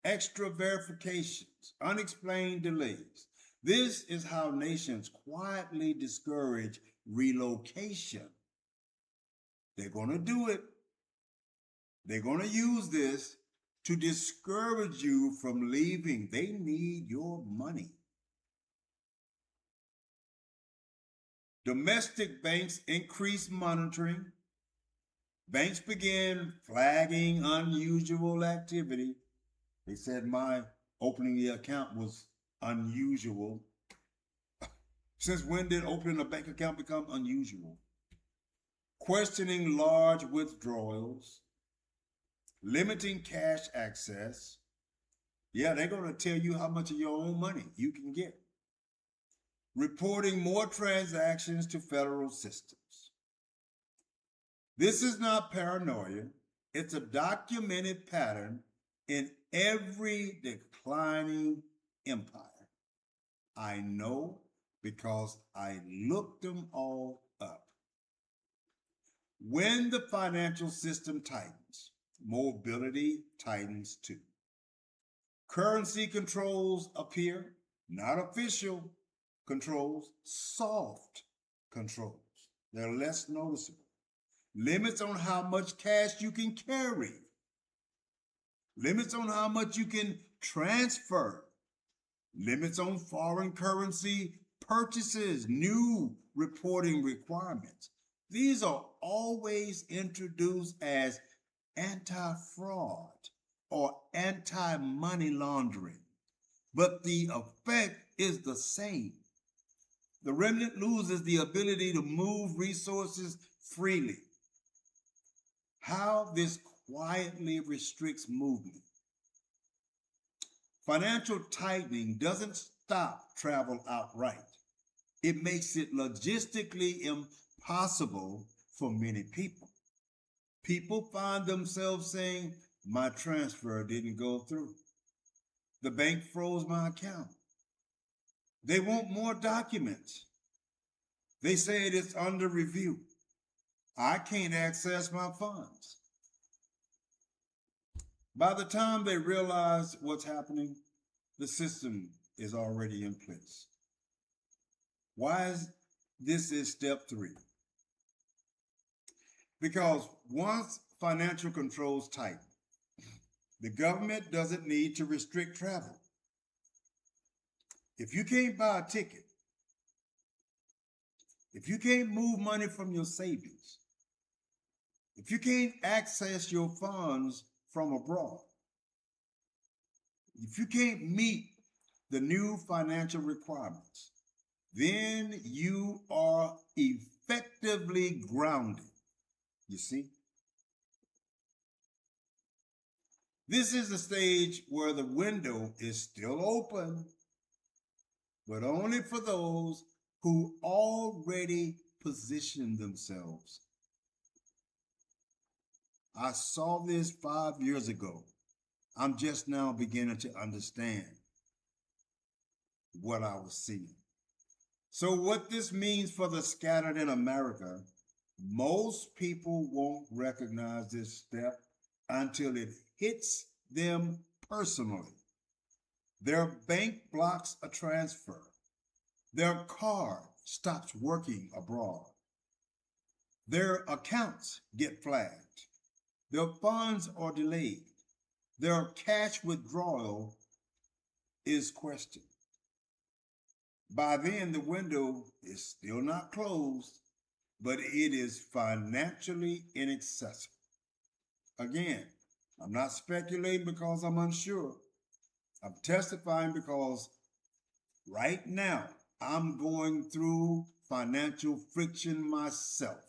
[SPEAKER 1] extra verifications, unexplained delays. This is how nations quietly discourage relocation. They're going to do it. They're going to use this to discourage you from leaving. They need your money. Domestic banks increase monitoring. Banks began flagging unusual activity. They said my opening the account was unusual. Since when did opening a bank account become unusual? Questioning large withdrawals, limiting cash access. Yeah, they're going to tell you how much of your own money you can get. Reporting more transactions to federal systems. This is not paranoia. It's a documented pattern in every declining empire. I know because I looked them all up. When the financial system tightens, mobility tightens too. Currency controls appear, not official controls, soft controls. They're less noticeable. Limits on how much cash you can carry. Limits on how much you can transfer. Limits on foreign currency purchases, new reporting requirements. These are always introduced as anti-fraud or anti-money laundering, but the effect is the same. The remnant loses the ability to move resources freely. How this quietly restricts movement. Financial tightening doesn't stop travel outright. It makes it logistically impossible for many people. People find themselves saying, my transfer didn't go through. The bank froze my account. They want more documents. They say it's under review. I can't access my funds. By the time they realize what's happening, the system is already in place. Why is this is step 3? Because once financial controls tighten, the government doesn't need to restrict travel. If you can't buy a ticket, if you can't move money from your savings, if you can't access your funds from abroad, if you can't meet the new financial requirements, then you are effectively grounded. You see? This is the stage where the window is still open, but only for those who already positioned themselves. I saw this 5 years ago. I'm just now beginning to understand what I was seeing. So, what this means for the scattered in America, most people won't recognize this step until it hits them personally. Their bank blocks a transfer, their card stops working abroad, their accounts get flagged, their funds are delayed, their cash withdrawal is questioned. By then, the window is still not closed, but it is financially inaccessible. Again, I'm not speculating because I'm unsure. I'm testifying because right now I'm going through financial friction myself,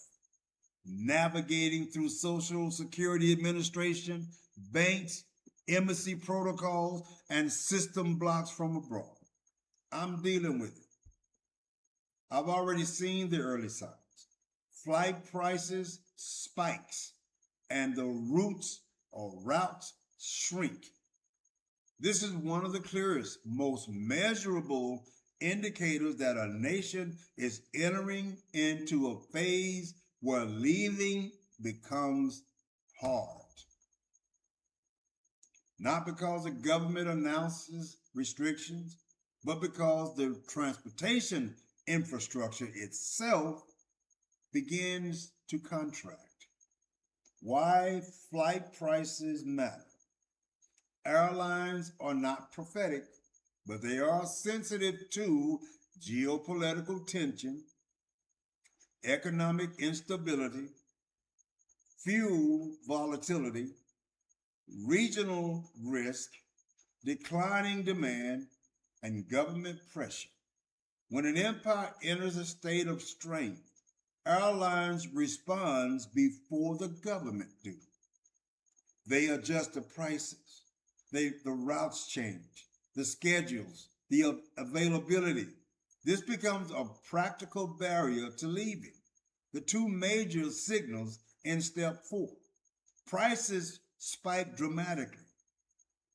[SPEAKER 1] navigating through Social Security Administration, banks, embassy protocols, and system blocks from abroad. I'm dealing with it. I've already seen the early signs. Flight prices spikes and the routes shrink. This is one of the clearest, most measurable indicators that a nation is entering into a phase where leaving becomes hard. Not because the government announces restrictions, but because the transportation infrastructure itself begins to contract. Why flight prices matter. Airlines are not prophetic, but they are sensitive to geopolitical tension, economic instability, fuel volatility, regional risk, declining demand, and government pressure. When an empire enters a state of strain, airlines respond before the government do. They adjust the prices, the routes change, the schedules, the availability. This becomes a practical barrier to leaving. The two major signals in step 4. Prices spike dramatically.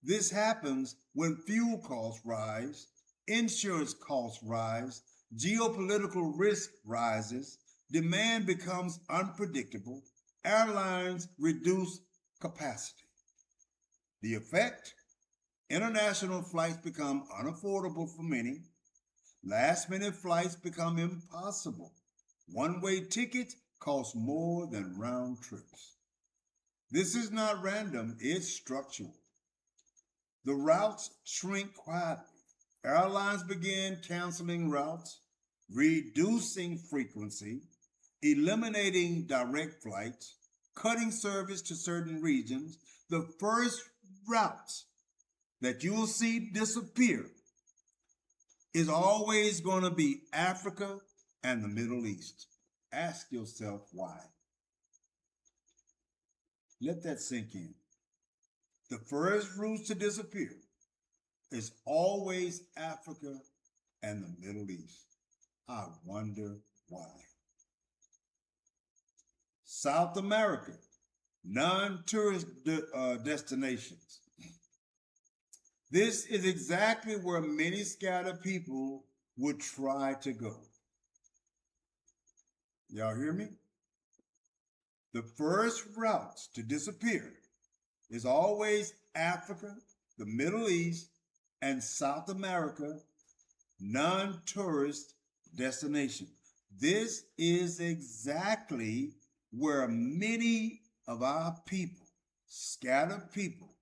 [SPEAKER 1] This happens when fuel costs rise, insurance costs rise, geopolitical risk rises, demand becomes unpredictable, airlines reduce capacity. The effect? International flights become unaffordable for many. Last-minute flights become impossible. One-way tickets cost more than round trips. This is not random, it's structural. The routes shrink quietly. Airlines begin canceling routes, reducing frequency, eliminating direct flights, cutting service to certain regions. The first routes that you'll see disappear is always going to be Africa and the Middle East. Ask yourself why. Let that sink in. The first routes to disappear is always Africa and the Middle East. I wonder why. South America, non-tourist destinations. This is exactly where many scattered people would try to go. Y'all hear me? The first routes to disappear is always Africa, the Middle East, and South America, non-tourist destination. This is exactly where many of our people, scattered people,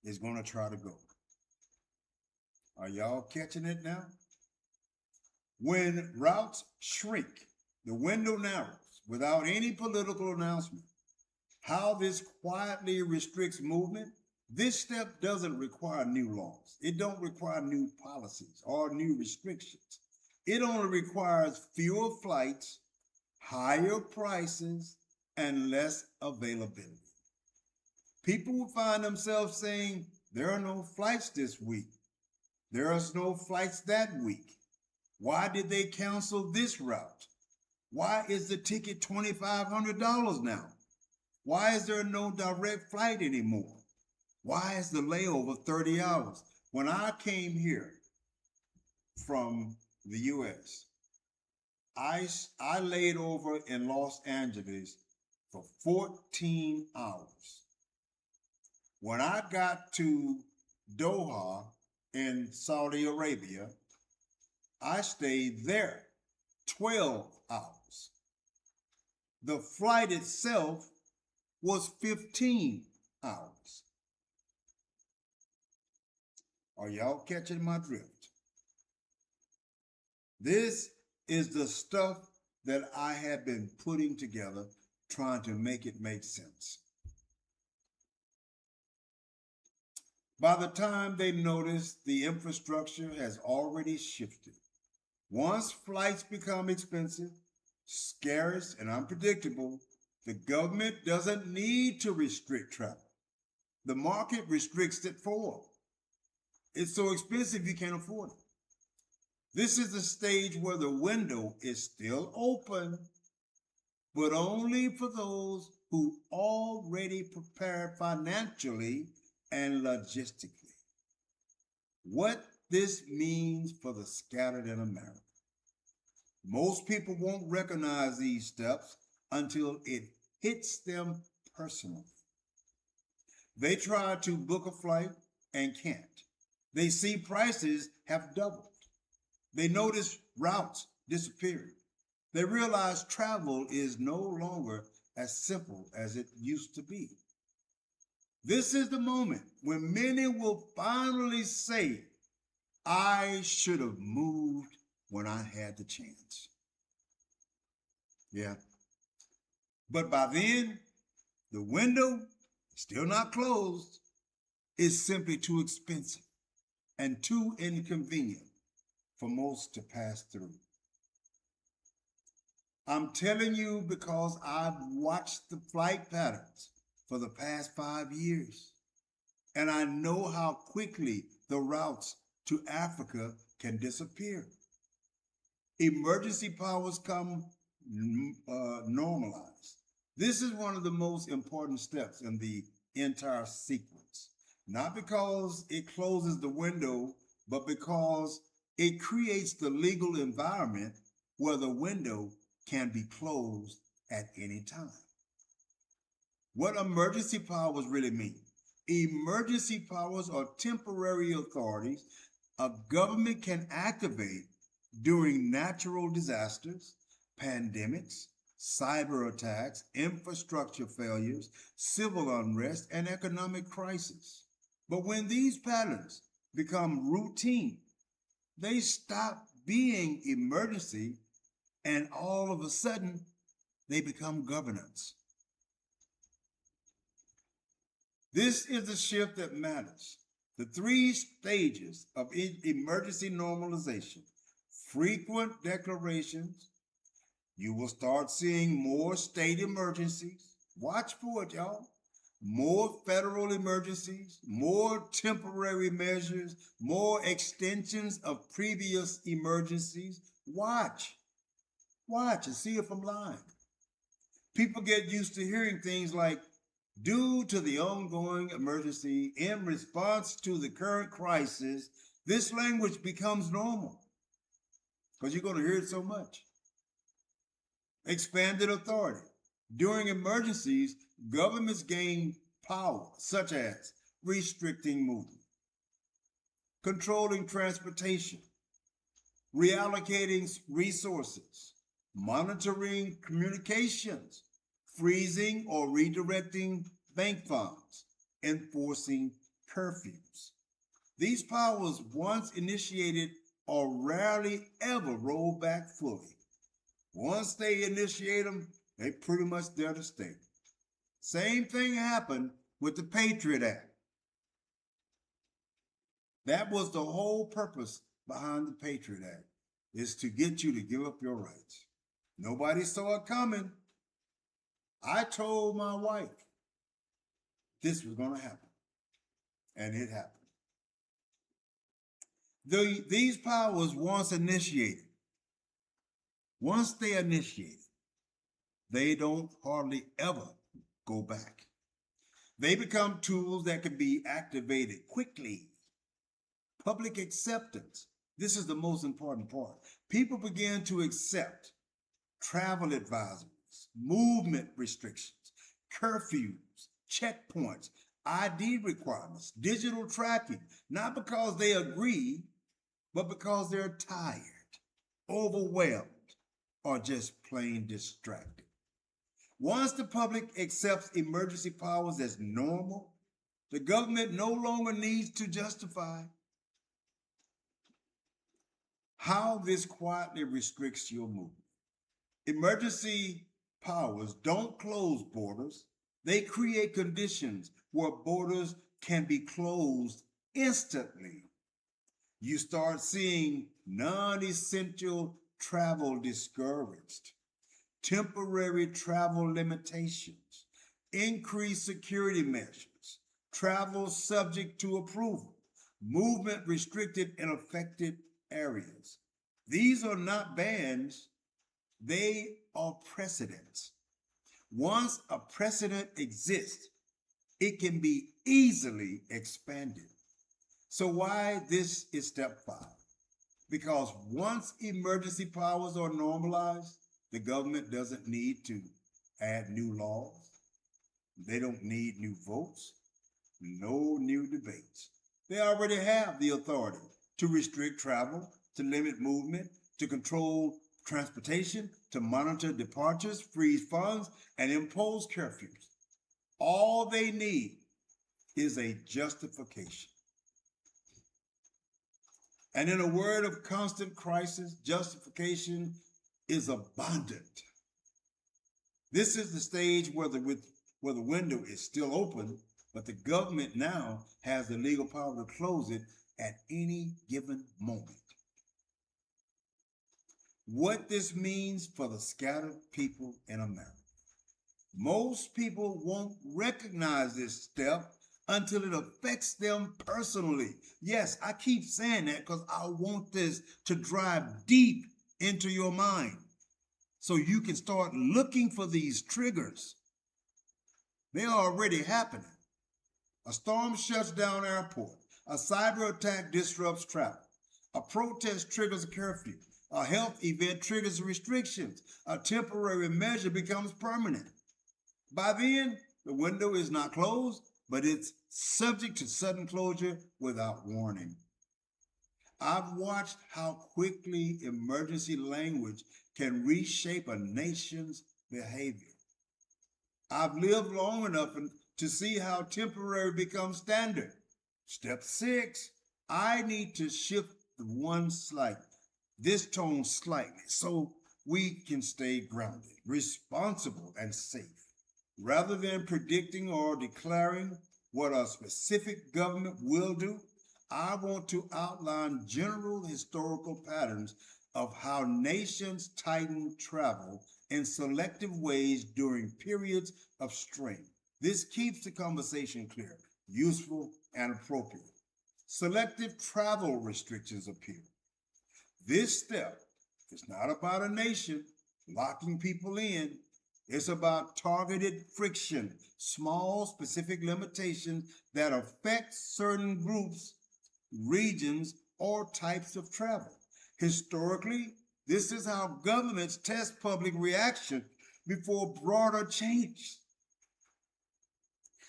[SPEAKER 1] is going to try to go. Are y'all catching it now? When routes shrink, the window narrows without any political announcement. How this quietly restricts movement? This step doesn't require new laws. It don't require new policies or new restrictions. It only requires fewer flights, higher prices, and less availability. People will find themselves saying, there are no flights this week. There are no flights that week. Why did they cancel this route? Why is the ticket $2,500 now? Why is there no direct flight anymore? Why is the layover 30 hours? When I came here from the US, I laid over in Los Angeles for 14 hours. When I got to Doha in Saudi Arabia, I stayed there 12 hours. The flight itself was 15 hours. Are y'all catching my drift? This is the stuff that I have been putting together, trying to make it make sense. By the time they notice, the infrastructure has already shifted. Once flights become expensive, scarce, and unpredictable, the government doesn't need to restrict travel. The market restricts it for them. It's so expensive you can't afford it. This is the stage where the window is still open, but only for those who already prepared financially and logistically. What this means for the scattered in America. Most people won't recognize these steps until it hits them personally. They try to book a flight and can't. They see prices have doubled. They notice routes disappearing. They realize travel is no longer as simple as it used to be. This is the moment when many will finally say, I should have moved when I had the chance. Yeah. But by then, the window, still not closed, is simply too expensive and too inconvenient for most to pass through. I'm telling you because I've watched the flight patterns for the past 5 years, and I know how quickly the routes to Africa can disappear. Emergency powers come normalized. This is one of the most important steps in the entire sequence, not because it closes the window, but because it creates the legal environment where the window can be closed at any time. What emergency powers really mean? Emergency powers are temporary authorities a government can activate during natural disasters, pandemics, cyber attacks, infrastructure failures, civil unrest, and economic crisis. But when these patterns become routine, they stop being emergency and all of a sudden they become governance. This is the shift that matters. The 3 stages of emergency normalization. Frequent declarations. You will start seeing more state emergencies. Watch for it, y'all. More federal emergencies, more temporary measures, more extensions of previous emergencies. Watch and see if I'm lying. People get used to hearing things like, due to the ongoing emergency, in response to the current crisis. This language becomes normal because you're going to hear it so much. Expanded authority. During emergencies, governments gain power, such as restricting movement, controlling transportation, reallocating resources, monitoring communications, freezing or redirecting bank funds, enforcing curfews. These powers, once initiated, are rarely ever rolled back fully. Once they initiate them, they pretty much there to stay. Same thing happened with the Patriot Act. That was the whole purpose behind the Patriot Act, is to get you to give up your rights. Nobody saw it coming. I told my wife, this was going to happen. And it happened. These powers, once they initiated, they don't hardly ever go back. They become tools that can be activated quickly. Public acceptance. This is the most important part. People begin to accept travel advisories, movement restrictions, curfews, checkpoints, ID requirements, digital tracking, not because they agree, but because they're tired, overwhelmed, or just plain distracted. Once the public accepts emergency powers as normal, the government no longer needs to justify how this quietly restricts your movement. Emergency powers don't close borders. They create conditions where borders can be closed instantly. You start seeing non-essential travel discouraged, temporary travel limitations, increased security measures, travel subject to approval, movement restricted in affected areas. These are not bans, they are precedents. Once a precedent exists, it can be easily expanded. So why this is step 5? Because once emergency powers are normalized, the government doesn't need to add new laws. They don't need new votes, no new debates. They already have the authority to restrict travel, to limit movement, to control transportation, to monitor departures, freeze funds, and impose curfews. All they need is a justification. And in a word of constant crisis, justification is abundant. This is the stage where the window is still open, but the government now has the legal power to close it at any given moment. What this means for the scattered people in America. Most people won't recognize this step until it affects them personally. Yes, I keep saying that because I want this to drive deep into your mind so you can start looking for these triggers. They're already happening. A storm shuts down airport. A cyber attack disrupts travel. A protest triggers a curfew. A health event triggers restrictions. A temporary measure becomes permanent. By then, the window is not closed, but it's subject to sudden closure without warning. I've watched how quickly emergency language can reshape a nation's behavior. I've lived long enough to see how temporary becomes standard. Step 6, I need to shift this tone slightly so we can stay grounded, responsible, and safe. Rather than predicting or declaring what a specific government will do, I want to outline general historical patterns of how nations tighten travel in selective ways during periods of strain. This keeps the conversation clear, useful, and appropriate. Selective travel restrictions appear. This step is not about a nation locking people in. It's about targeted friction, small, specific limitations that affect certain groups, regions, or types of travel. Historically, this is how governments test public reaction before broader change.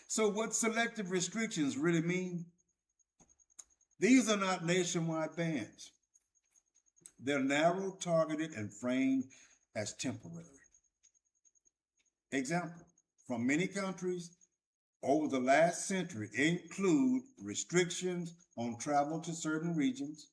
[SPEAKER 1] So what selective restrictions really mean? These are not nationwide bans. They're narrow, targeted, and framed as temporary. Example, from many countries over the last century include restrictions on travel to certain regions,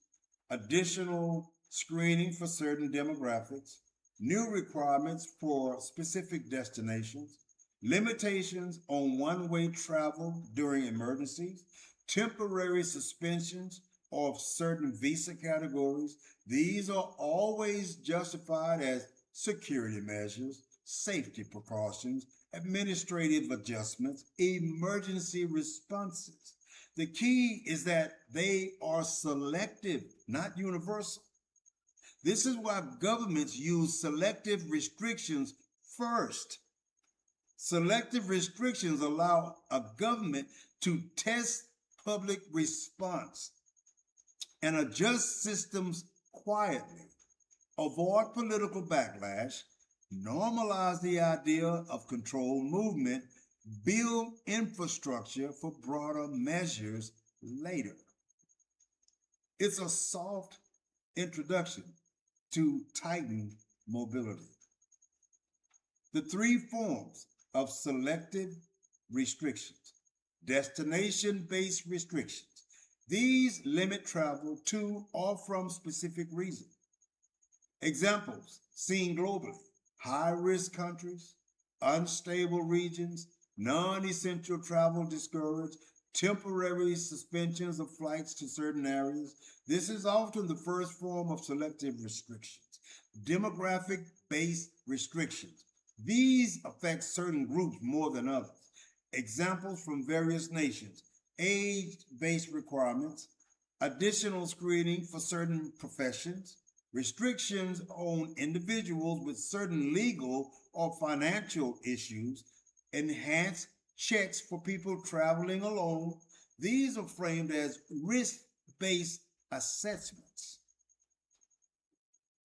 [SPEAKER 1] additional screening for certain demographics, new requirements for specific destinations, limitations on one-way travel during emergencies, temporary suspensions of certain visa categories. These are always justified as security measures, safety precautions, administrative adjustments, emergency responses. The key is that they are selective, not universal. This is why governments use selective restrictions first. Selective restrictions allow a government to test public response and adjust systems quietly, avoid political backlash, normalize the idea of controlled movement, build infrastructure for broader measures later. It's a soft introduction to tighten mobility. The three forms of selective restrictions: destination-based restrictions. These limit travel to or from specific reasons. Examples seen globally: high-risk countries, unstable regions, non-essential travel discouraged, temporary suspensions of flights to certain areas. This is often the first form of selective restrictions. Demographic-based restrictions. These affect certain groups more than others. Examples from various nations: age-based requirements, additional screening for certain professions, restrictions on individuals with certain legal or financial issues, enhanced checks for people traveling alone. These are framed as risk-based assessments.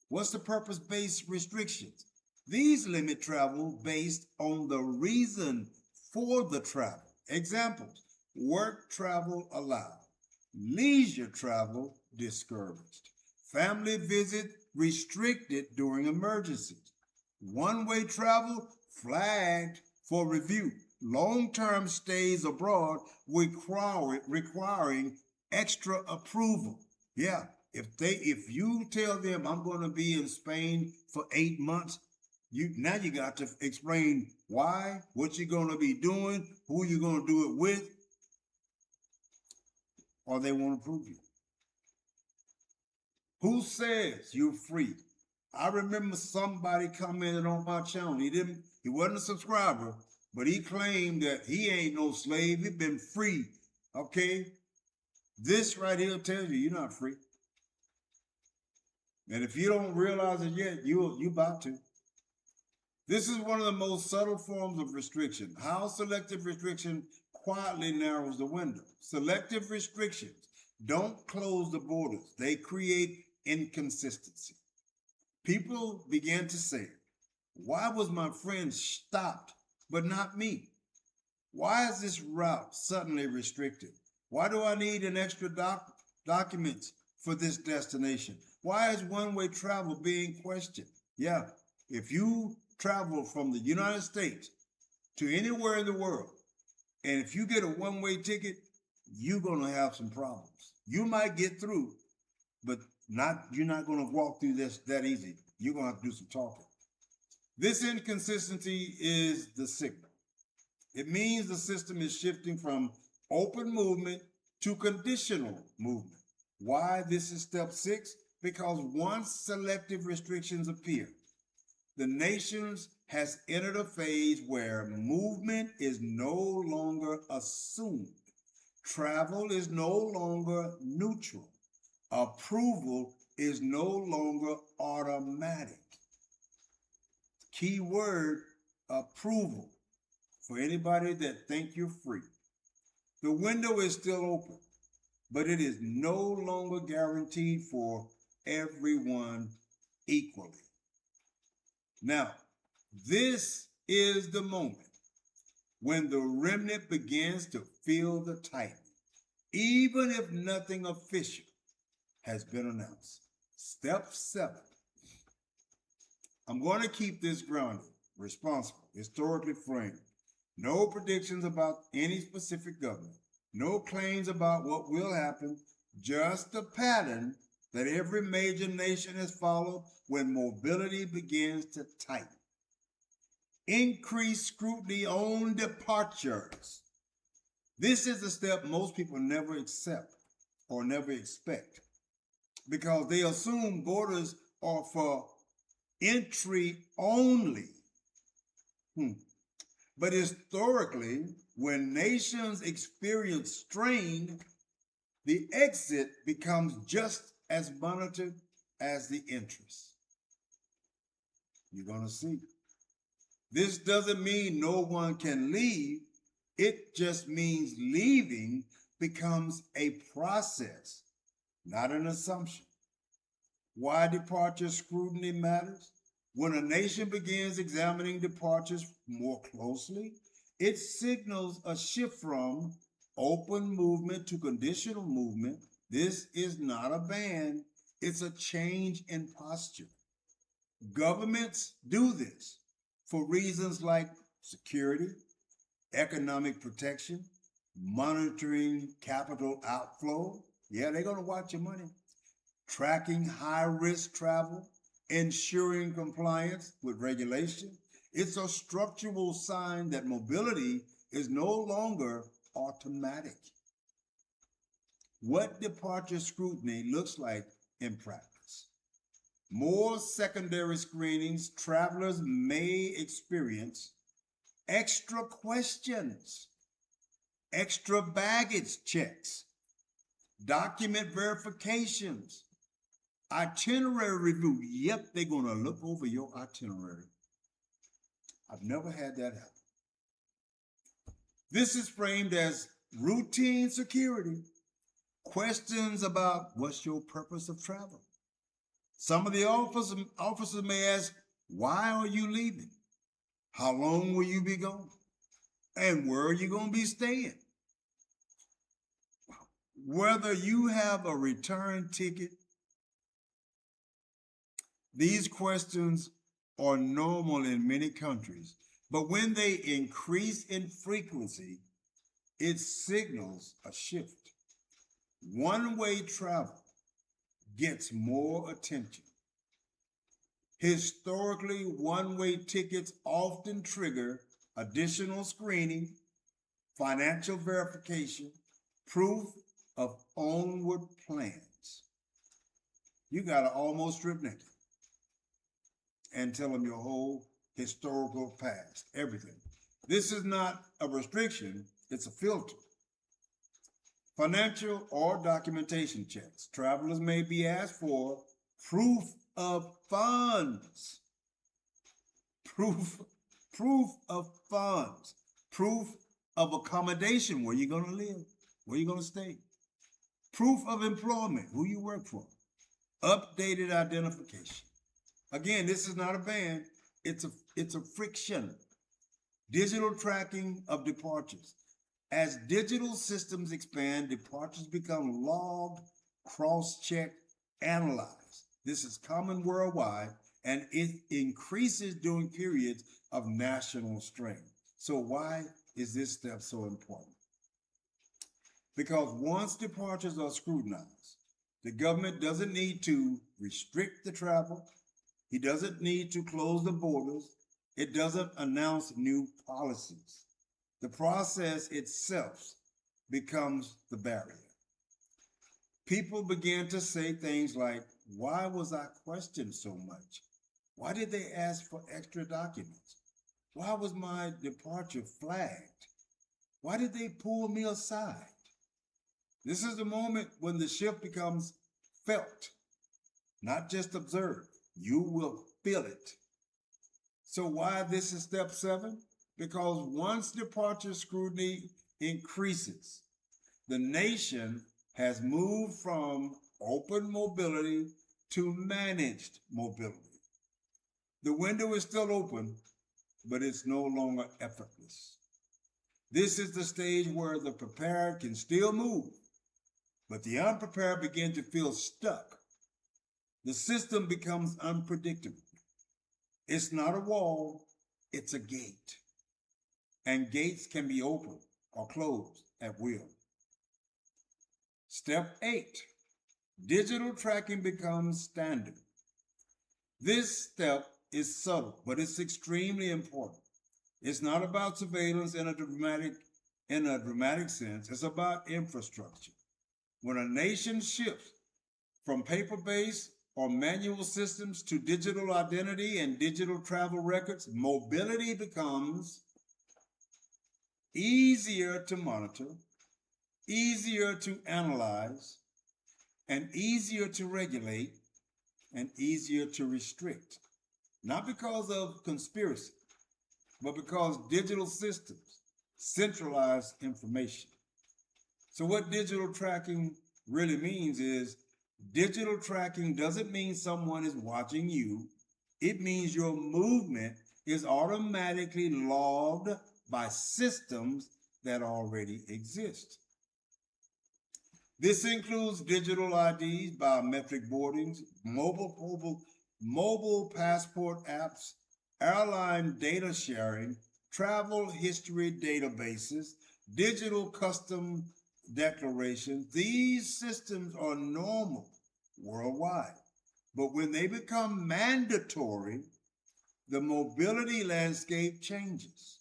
[SPEAKER 1] What's the purpose-based restrictions? These limit travel based on the reason for the travel. Examples: work travel allowed, leisure travel discouraged, family visit restricted during emergencies, one-way travel flagged for review, long-term stays abroad requiring extra approval. Yeah, if you tell them I'm going to be in Spain for 8 months, you got to explain why, what you're going to be doing, who you're going to do it with, or they won't approve you. Who says you're free? I remember somebody commented on my channel. He wasn't a subscriber, but he claimed that he ain't no slave. He been free. Okay? This right here tells you you're not free. And if you don't realize it yet, you about to. This is one of the most subtle forms of restriction. How selective restriction quietly narrows the window. Selective restrictions don't close the borders. They create inconsistency. People began to say, why was my friend stopped, but not me? Why is this route suddenly restricted? Why do I need an extra documents for this destination? Why is one-way travel being questioned? Yeah, if you travel from the United States to anywhere in the world, and if you get a one-way ticket, you're going to have some problems. You might get through, but you're not going to walk through this that easy. You're going to have to do some talking. This inconsistency is the signal. It means the system is shifting from open movement to conditional movement. Why this is step 6? Because once selective restrictions appear, the nation has entered a phase where movement is no longer assumed. Travel is no longer neutral. Approval is no longer automatic. Key word: approval. For anybody that think you're free, the window is still open, but it is no longer guaranteed for everyone equally. Now, this is the moment when the remnant begins to feel the tightening, even if nothing official has been announced. Step 7. I'm going to keep this grounded, responsible, historically framed. No predictions about any specific government. No claims about what will happen. Just a pattern that every major nation has followed when mobility begins to tighten. Increased scrutiny on departures. This is a step most people never accept or never expect, because they assume borders are for entry only. But historically, when nations experience strain, the exit becomes just as monitored as the interest. You're going to see. This doesn't mean no one can leave. It just means leaving becomes a process, not an assumption. Why departure scrutiny matters? When a nation begins examining departures more closely, it signals a shift from open movement to conditional movement. This is not a ban, it's a change in posture. Governments do this for reasons like security, economic protection, monitoring capital outflow. Yeah, they're going to watch your money. Tracking high risk travel, ensuring compliance with regulation. It's a structural sign that mobility is no longer automatic. What departure scrutiny looks like in practice. More secondary screenings, travelers may experience extra questions, extra baggage checks, document verifications, itinerary review. Yep, they're going to look over your itinerary. I've never had that happen. This is framed as routine security. Questions about what's your purpose of travel. Some of the officers may ask, why are you leaving? How long will you be gone? And where are you going to be staying? Whether you have a return ticket, these questions are normal in many countries, but when they increase in frequency, it signals a shift. One-way travel gets more attention. Historically, one-way tickets often trigger additional screening, financial verification, proof of onward plans. You got to almost strip naked and tell them your whole historical past, everything. This is not a restriction, it's a filter. Financial or documentation checks. Travelers may be asked for proof of funds. Proof of funds. Proof of accommodation, where you're going to live, where you're going to stay. Proof of employment, who you work for. Updated identification. Again, this is not a ban, it's a friction. Digital tracking of departures. As digital systems expand, departures become logged, cross-checked, analyzed. This is common worldwide, and it increases during periods of national strain. So why is this step so important? Because once departures are scrutinized, the government doesn't need to restrict the travel. He doesn't need to close the borders. It doesn't announce new policies. The process itself becomes the barrier. People begin to say things like, why was I questioned so much? Why did they ask for extra documents? Why was my departure flagged? Why did they pull me aside? This is the moment when the shift becomes felt, not just observed. You will feel it. So why this is step 7? Because once departure scrutiny increases, the nation has moved from open mobility to managed mobility. The window is still open, but it's no longer effortless. This is the stage where the prepared can still move, but the unprepared begin to feel stuck. The system becomes unpredictable. It's not a wall, it's a gate. And gates can be opened or closed at will. Step 8, digital tracking becomes standard. This step is subtle, but it's extremely important. It's not about surveillance in a dramatic sense. It's about infrastructure. When a nation shifts from paper-based or manual systems to digital identity and digital travel records, mobility becomes easier to monitor, easier to analyze, and easier to regulate, and easier to restrict. Not because of conspiracy, but because digital systems centralize information. So, what digital tracking really means is digital tracking doesn't mean someone is watching you, it means your movement is automatically logged by systems that already exist. This includes digital IDs, biometric boardings, mobile passport apps, airline data sharing, travel history databases, digital custom declarations. These systems are normal worldwide. But when they become mandatory, the mobility landscape changes.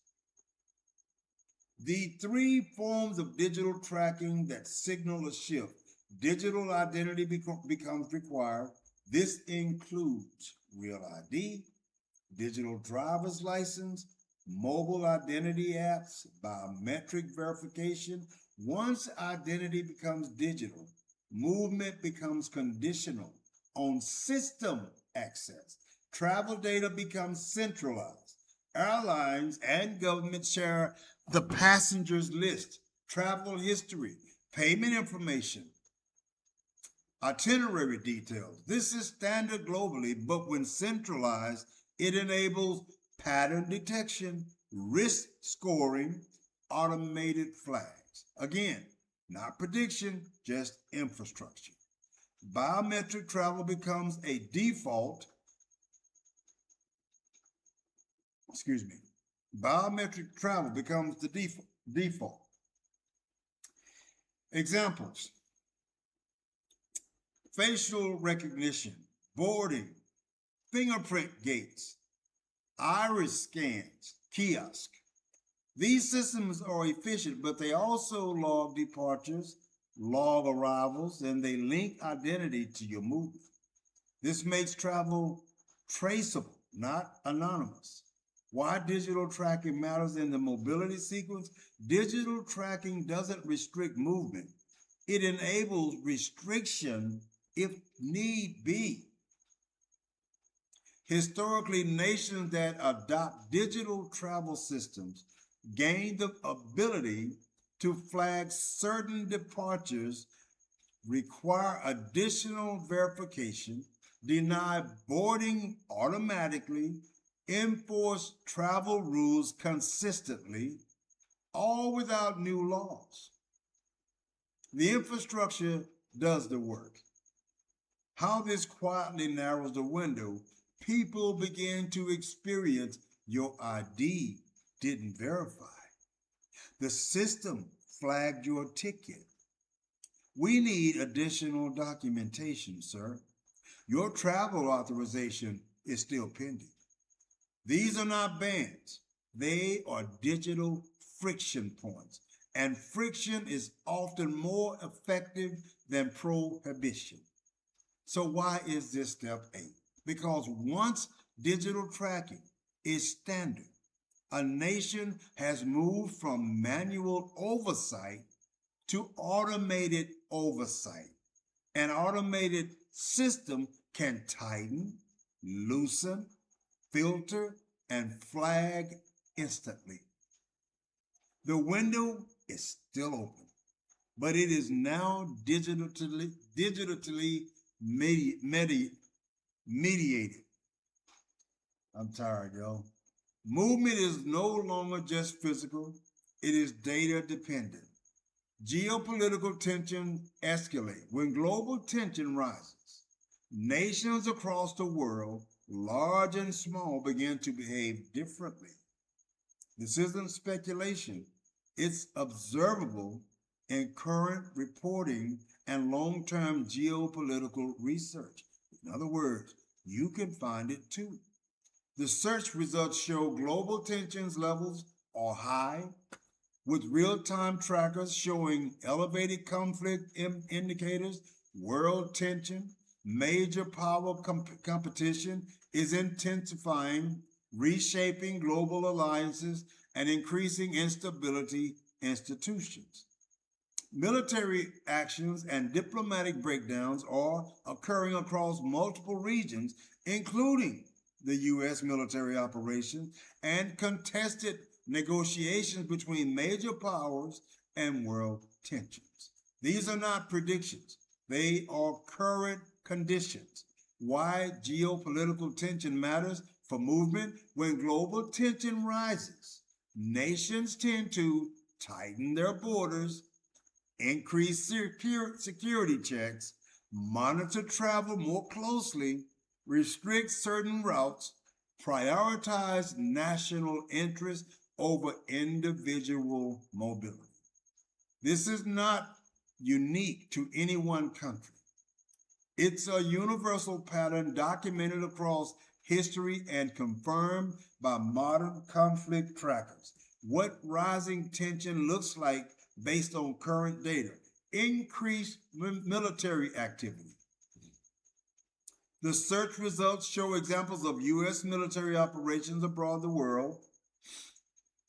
[SPEAKER 1] The three forms of digital tracking that signal a shift. Digital identity becomes required. This includes real ID, digital driver's license, mobile identity apps, biometric verification. Once identity becomes digital, movement becomes conditional on system access. Travel data becomes centralized. Airlines and government share the passengers list, travel history, payment information, itinerary details. This is standard globally, but when centralized, it enables pattern detection, risk scoring, automated flags. Again, not prediction, just infrastructure. Biometric travel becomes a default. Biometric travel becomes the default. Examples: facial recognition, boarding, fingerprint gates, iris scans, kiosk. These systems are efficient, but they also log departures, log arrivals, and they link identity to your movement. This makes travel traceable, not anonymous. Why digital tracking matters in the mobility sequence? Digital tracking doesn't restrict movement. It enables restriction if need be. Historically, nations that adopt digital travel systems gain the ability to flag certain departures, require additional verification, deny boarding automatically, enforce travel rules consistently, all without new laws. The infrastructure does the work. How this quietly narrows the window, people begin to experience your ID didn't verify. The system flagged your ticket. We need additional documentation, sir. Your travel authorization is still pending. These are not bans. They are digital friction points. And friction is often more effective than prohibition. So why is this step 8? Because once digital tracking is standard, a nation has moved from manual oversight to automated oversight. An automated system can tighten, loosen, filter, and flag instantly. The window is still open, but it is now digitally mediated. I'm tired, y'all. Movement is no longer just physical, it is data dependent. Geopolitical tension escalate. When global tension rises, nations across the world, large and small, begin to behave differently. This isn't speculation. It's observable in current reporting and long-term geopolitical research. In other words, you can find it too. The search results show global tensions levels are high, with real-time trackers showing elevated conflict indicators, world tension, major power competition is intensifying, reshaping global alliances, and increasing instability institutions. Military actions and diplomatic breakdowns are occurring across multiple regions, including the U.S. military operations and contested negotiations between major powers and world tensions. These are not predictions, they are current conditions. Why geopolitical tension matters for movement? When global tension rises, nations tend to tighten their borders, increase security checks, monitor travel more closely, restrict certain routes, prioritize national interest over individual mobility. This is not unique to any one country. It's a universal pattern documented across history and confirmed by modern conflict trackers. What rising tension looks like based on current data: increased military activity. The search results show examples of U.S. military operations abroad the world,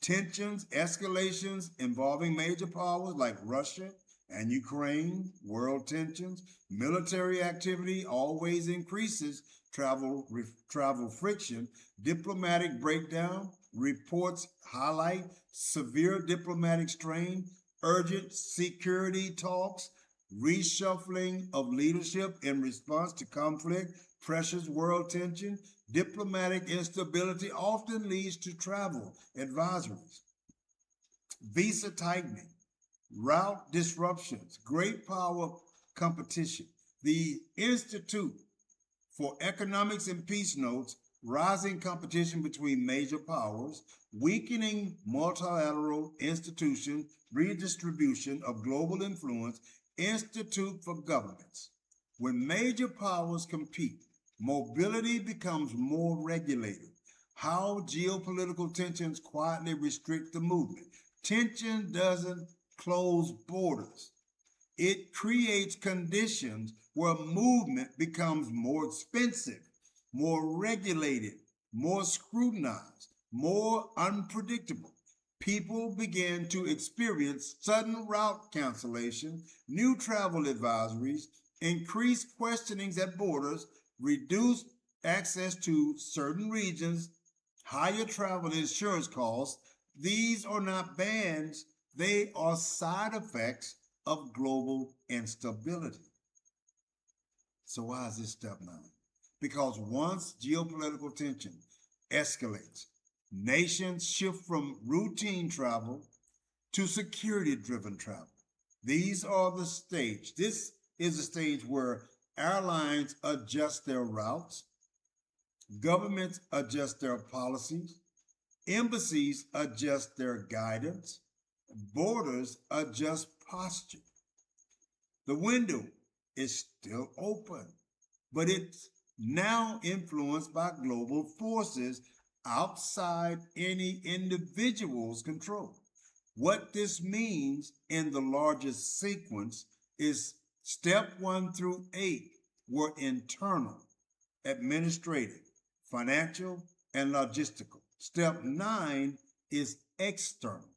[SPEAKER 1] tensions, escalations involving major powers like Russia and Ukraine, world tensions, military activity always increases travel friction, diplomatic breakdown, reports highlight severe diplomatic strain, urgent security talks, reshuffling of leadership in response to conflict, pressures world tension, diplomatic instability often leads to travel advisories, visa tightening, route disruptions, great power competition. The Institute for Economics and Peace notes rising competition between major powers, weakening multilateral institutions, redistribution of global influence, Institute for Governments. When major powers compete, mobility becomes more regulated. How geopolitical tensions quietly restrict the movement. Tension doesn't close borders. It creates conditions where movement becomes more expensive, more regulated, more scrutinized, more unpredictable. People begin to experience sudden route cancellation, new travel advisories, increased questionings at borders, reduced access to certain regions, higher travel insurance costs. These are not bans, they are side effects of global instability. So why is this step 9? Because once geopolitical tension escalates, nations shift from routine travel to security-driven travel. These are the stage. This is the stage where airlines adjust their routes, governments adjust their policies, embassies adjust their guidance, borders adjust posture. The window is still open, but it's now influenced by global forces outside any individual's control. What this means in the largest sequence is step 1 through 8 were internal, administrative, financial, and logistical. Step 9 is external.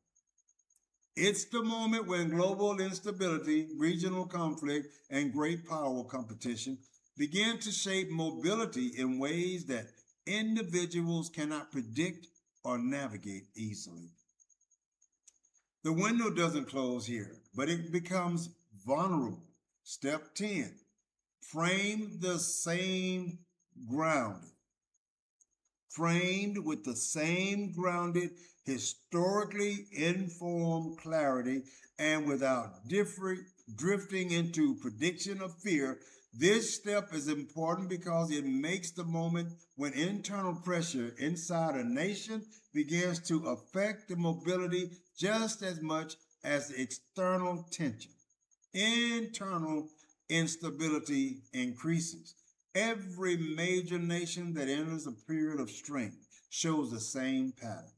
[SPEAKER 1] It's the moment when global instability, regional conflict, and great power competition begin to shape mobility in ways that individuals cannot predict or navigate easily. The window doesn't close here, but it becomes vulnerable. Step 10, frame the same grounded. Framed with the same grounded, historically informed clarity and without drifting into prediction of fear. This step is important because it makes the moment when internal pressure inside a nation begins to affect the mobility just as much as the external tension. Internal instability increases. Every major nation that enters a period of strength shows the same pattern.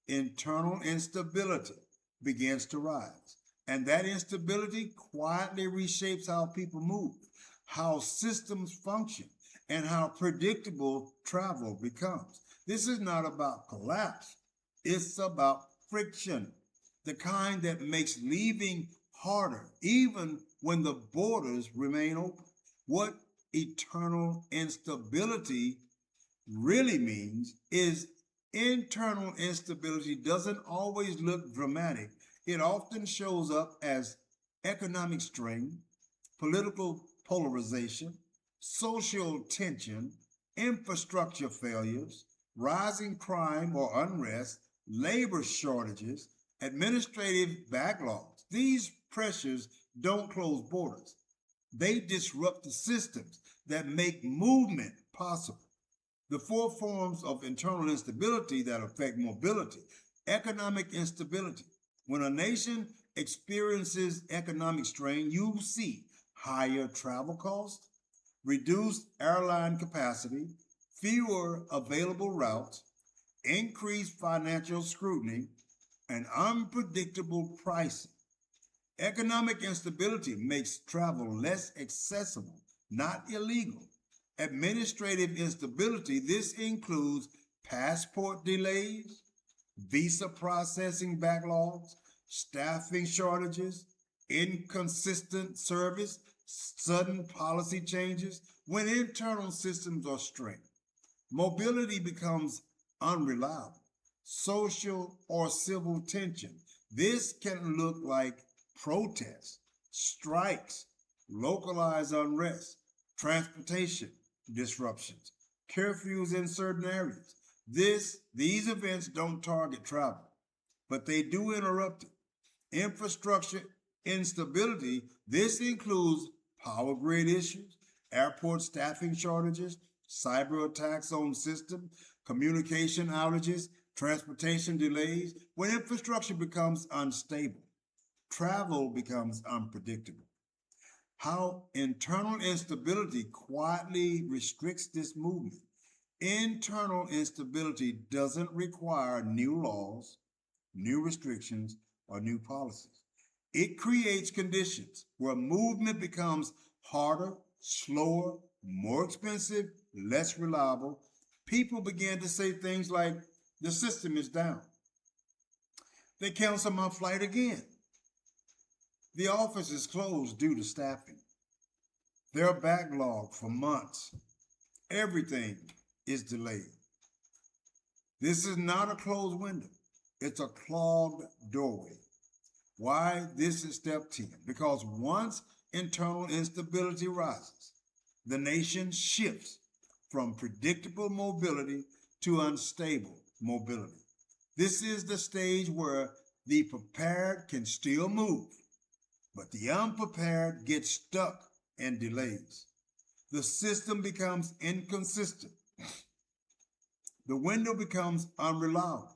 [SPEAKER 1] Internal instability begins to rise, and that instability quietly reshapes how people move, how systems function, and how predictable travel becomes. This is not about collapse, it's about friction, the kind that makes leaving harder, even when the borders remain open. What eternal instability really means is internal instability doesn't always look dramatic. It often shows up as economic strain, political polarization, social tension, infrastructure failures, rising crime or unrest, labor shortages, administrative backlogs. These pressures don't close borders. They disrupt the systems that make movement possible. The four forms of internal instability that affect mobility: economic instability. When a nation experiences economic strain, you see higher travel costs, reduced airline capacity, fewer available routes, increased financial scrutiny, and unpredictable pricing. Economic instability makes travel less accessible, not illegal. Administrative instability, this includes passport delays, visa processing backlogs, staffing shortages, inconsistent service, sudden policy changes. When internal systems are strained, mobility becomes unreliable. Social or civil tension. This can look like protests, strikes, localized unrest, transportation disruptions, curfews in certain areas. These events don't target travel, but they do interrupt it. Infrastructure instability, this includes power grid issues, airport staffing shortages, cyber attacks on systems, communication outages, transportation delays. When infrastructure becomes unstable, travel becomes unpredictable. How internal instability quietly restricts this movement. Internal instability doesn't require new laws, new restrictions, or new policies. It creates conditions where movement becomes harder, slower, more expensive, less reliable. People begin to say things like, the system is down. They cancel my flight again. The office is closed due to staffing. They're backlogged for months. Everything is delayed. This is not a closed window. It's a clogged doorway. Why? This is step 10. Because once internal instability rises, the nation shifts from predictable mobility to unstable mobility. This is the stage where the prepared can still move, but the unprepared get stuck and delays. The system becomes inconsistent. The window becomes unreliable.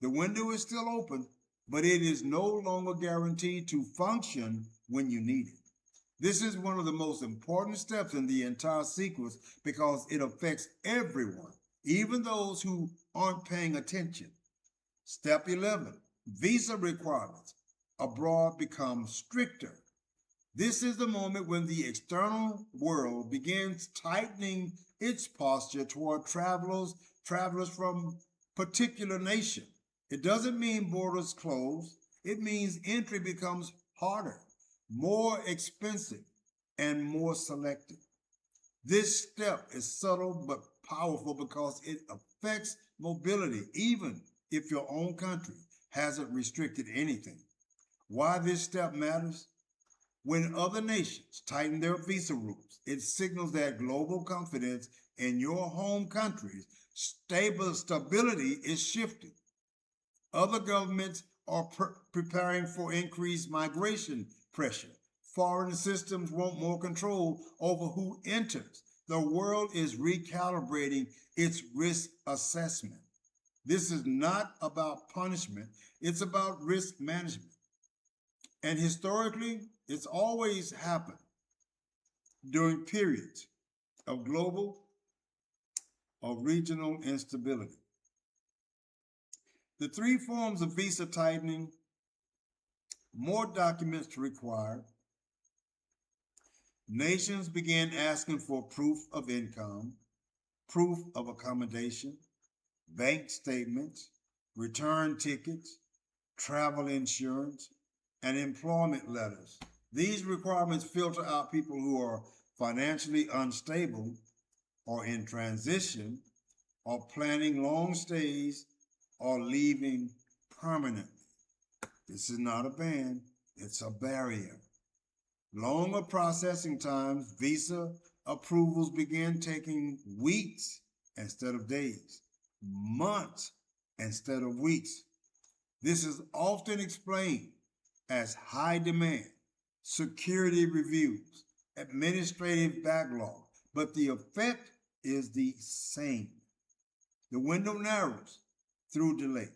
[SPEAKER 1] The window is still open, but it is no longer guaranteed to function when you need it. This is one of the most important steps in the entire sequence because it affects everyone, even those who aren't paying attention. Step 11, visa requirements abroad become stricter. This is the moment when the external world begins tightening its posture toward travelers from particular nation. It doesn't mean borders close. It means entry becomes harder, more expensive, and more selective. This step is subtle but powerful because it affects mobility, even if your own country hasn't restricted anything. Why this step matters? When other nations tighten their visa rules, it signals that global confidence in your home country's stability is shifting. Other governments are preparing for increased migration pressure. Foreign systems want more control over who enters. The world is recalibrating its risk assessment. This is not about punishment, it's about risk management. And historically, it's always happened during periods of global or regional instability. The three forms of visa tightening: more documents required. Nations began asking for proof of income, proof of accommodation, bank statements, return tickets, travel insurance, and employment letters. These requirements filter out people who are financially unstable or in transition or planning long stays or leaving permanently. This is not a ban, it's a barrier. Longer processing times, visa approvals begin taking weeks instead of days, months instead of weeks. This is often explained as high demand, security reviews, administrative backlog, but the effect is the same. The window narrows through delay.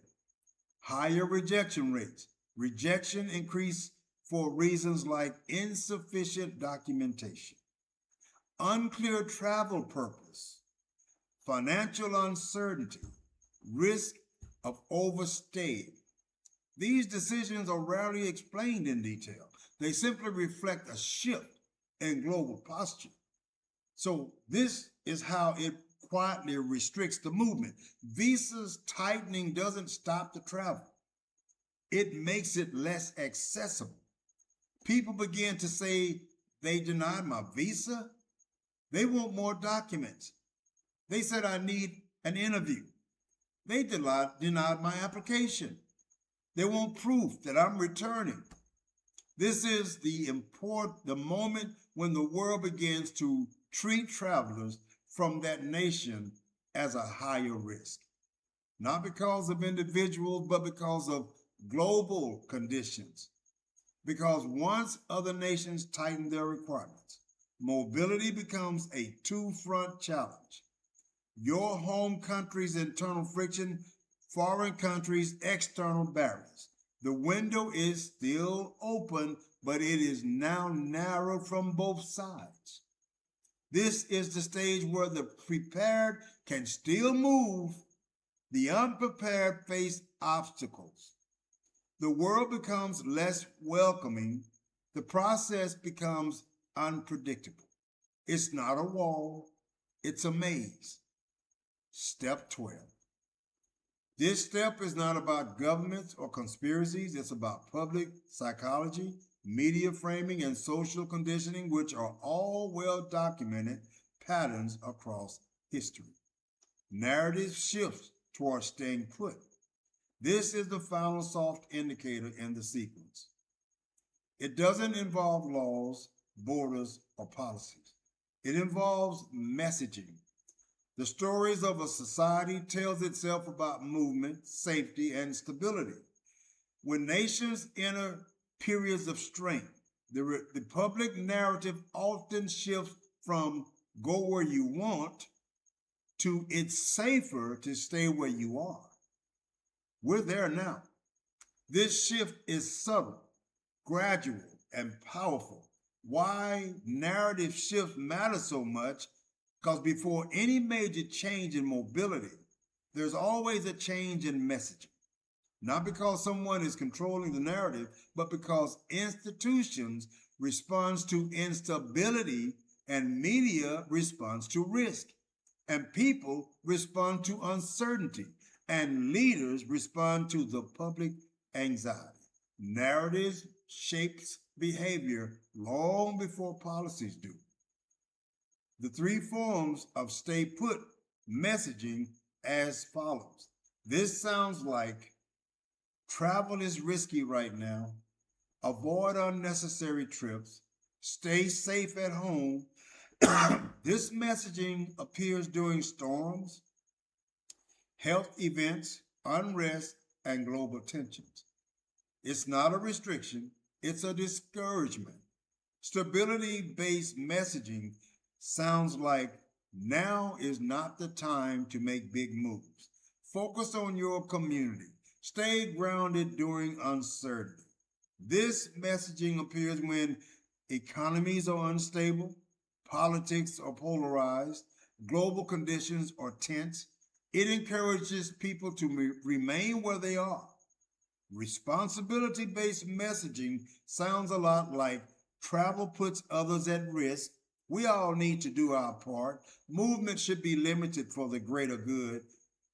[SPEAKER 1] Higher rejection rates. Rejection increase for reasons like insufficient documentation, unclear travel purpose, financial uncertainty, risk of overstay. These decisions are rarely explained in detail. They simply reflect a shift in global posture. So this is how it quietly restricts the movement. Visas tightening doesn't stop the travel. It makes it less accessible. People begin to say they denied my visa. They want more documents. They said I need an interview. They denied my application. They want proof that I'm returning. This is the moment when the world begins to treat travelers from that nation as a higher risk. Not because of individuals, but because of global conditions. Because once other nations tighten their requirements, mobility becomes a two-front challenge. Your home country's internal friction, foreign countries' external barriers. The window is still open, but it is now narrow from both sides. This is the stage where the prepared can still move, the unprepared face obstacles. The world becomes less welcoming. The process becomes unpredictable. It's not a wall, it's a maze. Step 12. This step is not about governments or conspiracies. It's about public psychology, media framing, and social conditioning, which are all well-documented patterns across history. Narrative shifts towards staying put. This is the final soft indicator in the sequence. It doesn't involve laws, borders, or policies. It involves messaging. The stories of a society tells itself about movement, safety, and stability. When nations enter periods of strength, the public narrative often shifts from go where you want to it's safer to stay where you are. We're there now. This shift is subtle, gradual, and powerful. Why narrative shifts matter so much? Because before any major change in mobility, there's always a change in messaging. Not because someone is controlling the narrative, but because institutions respond to instability and media responds to risk. And people respond to uncertainty and leaders respond to the public anxiety. Narratives shapes behavior long before policies do. The three forms of stay put messaging as follows. This sounds like travel is risky right now. Avoid unnecessary trips. Stay safe at home. This messaging appears during storms, health events, unrest, and global tensions. It's not a restriction, it's a discouragement. Stability-based messaging sounds like now is not the time to make big moves. Focus on your community. Stay grounded during uncertainty. This messaging appears when economies are unstable, politics are polarized, global conditions are tense. It encourages people to remain where they are. Responsibility-based messaging sounds a lot like travel puts others at risk. We all need to do our part. Movement should be limited for the greater good.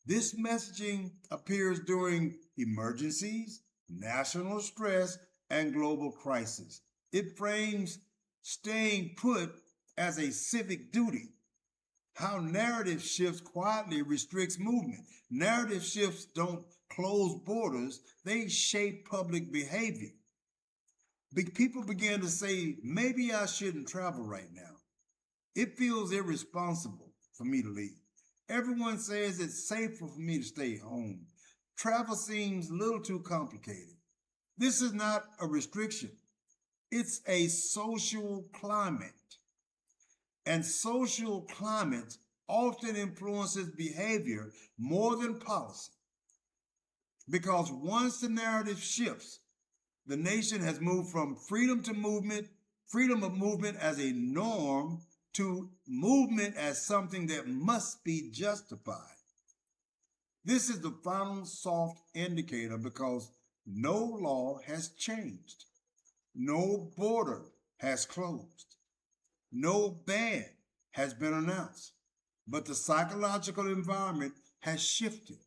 [SPEAKER 1] This messaging appears during emergencies, national stress, and global crisis. It frames staying put as a civic duty. How narrative shifts quietly restricts movement. Narrative shifts don't close borders, they shape public behavior. People begin to say, maybe I shouldn't travel right now. It feels irresponsible for me to leave. Everyone says it's safer for me to stay home. Travel seems a little too complicated. This is not a restriction, it's a social climate. And social climate often influences behavior more than policy. Because once the narrative shifts, the nation has moved from freedom of movement as a norm to movement as something that must be justified. This is the final soft indicator because no law has changed. No border has closed. No ban has been announced. But the psychological environment has shifted.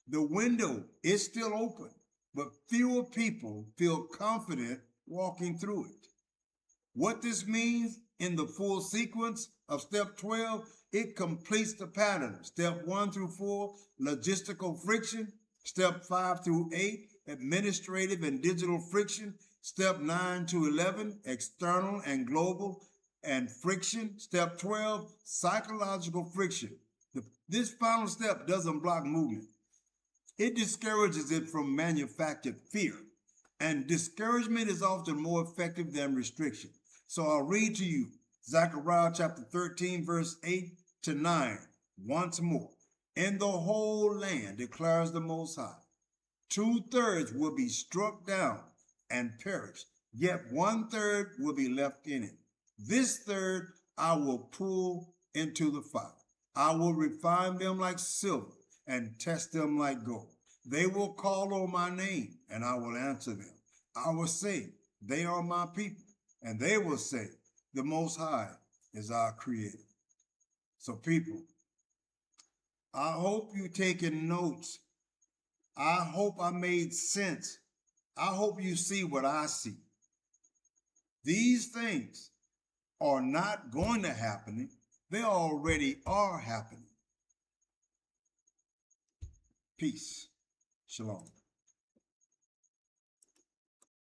[SPEAKER 1] The window is still open, but fewer people feel confident walking through it. What this means in the full sequence of step 12, it completes the pattern. Step 1 through 4, logistical friction. Step 5 through 8, administrative and digital friction. Step 9 to 11, external and global and friction. Step 12, psychological friction. This final step doesn't block movement. It discourages it from manufactured fear. And discouragement is often more effective than restriction. So I'll read to you Zechariah chapter 13, verse 8 to 9, once more. In the whole land, declares the Most High, 2/3 will be struck down and perish, yet 1/3 will be left in it. This third I will pull into the fire. I will refine them like silver and test them like gold. They will call on my name and I will answer them. I will say, they are my people. And they will say, the Most High is our Creator. So people, I hope you taking notes. I hope I made sense. I hope you see what I see. These things are not going to happen. They already are happening. Peace. Shalom.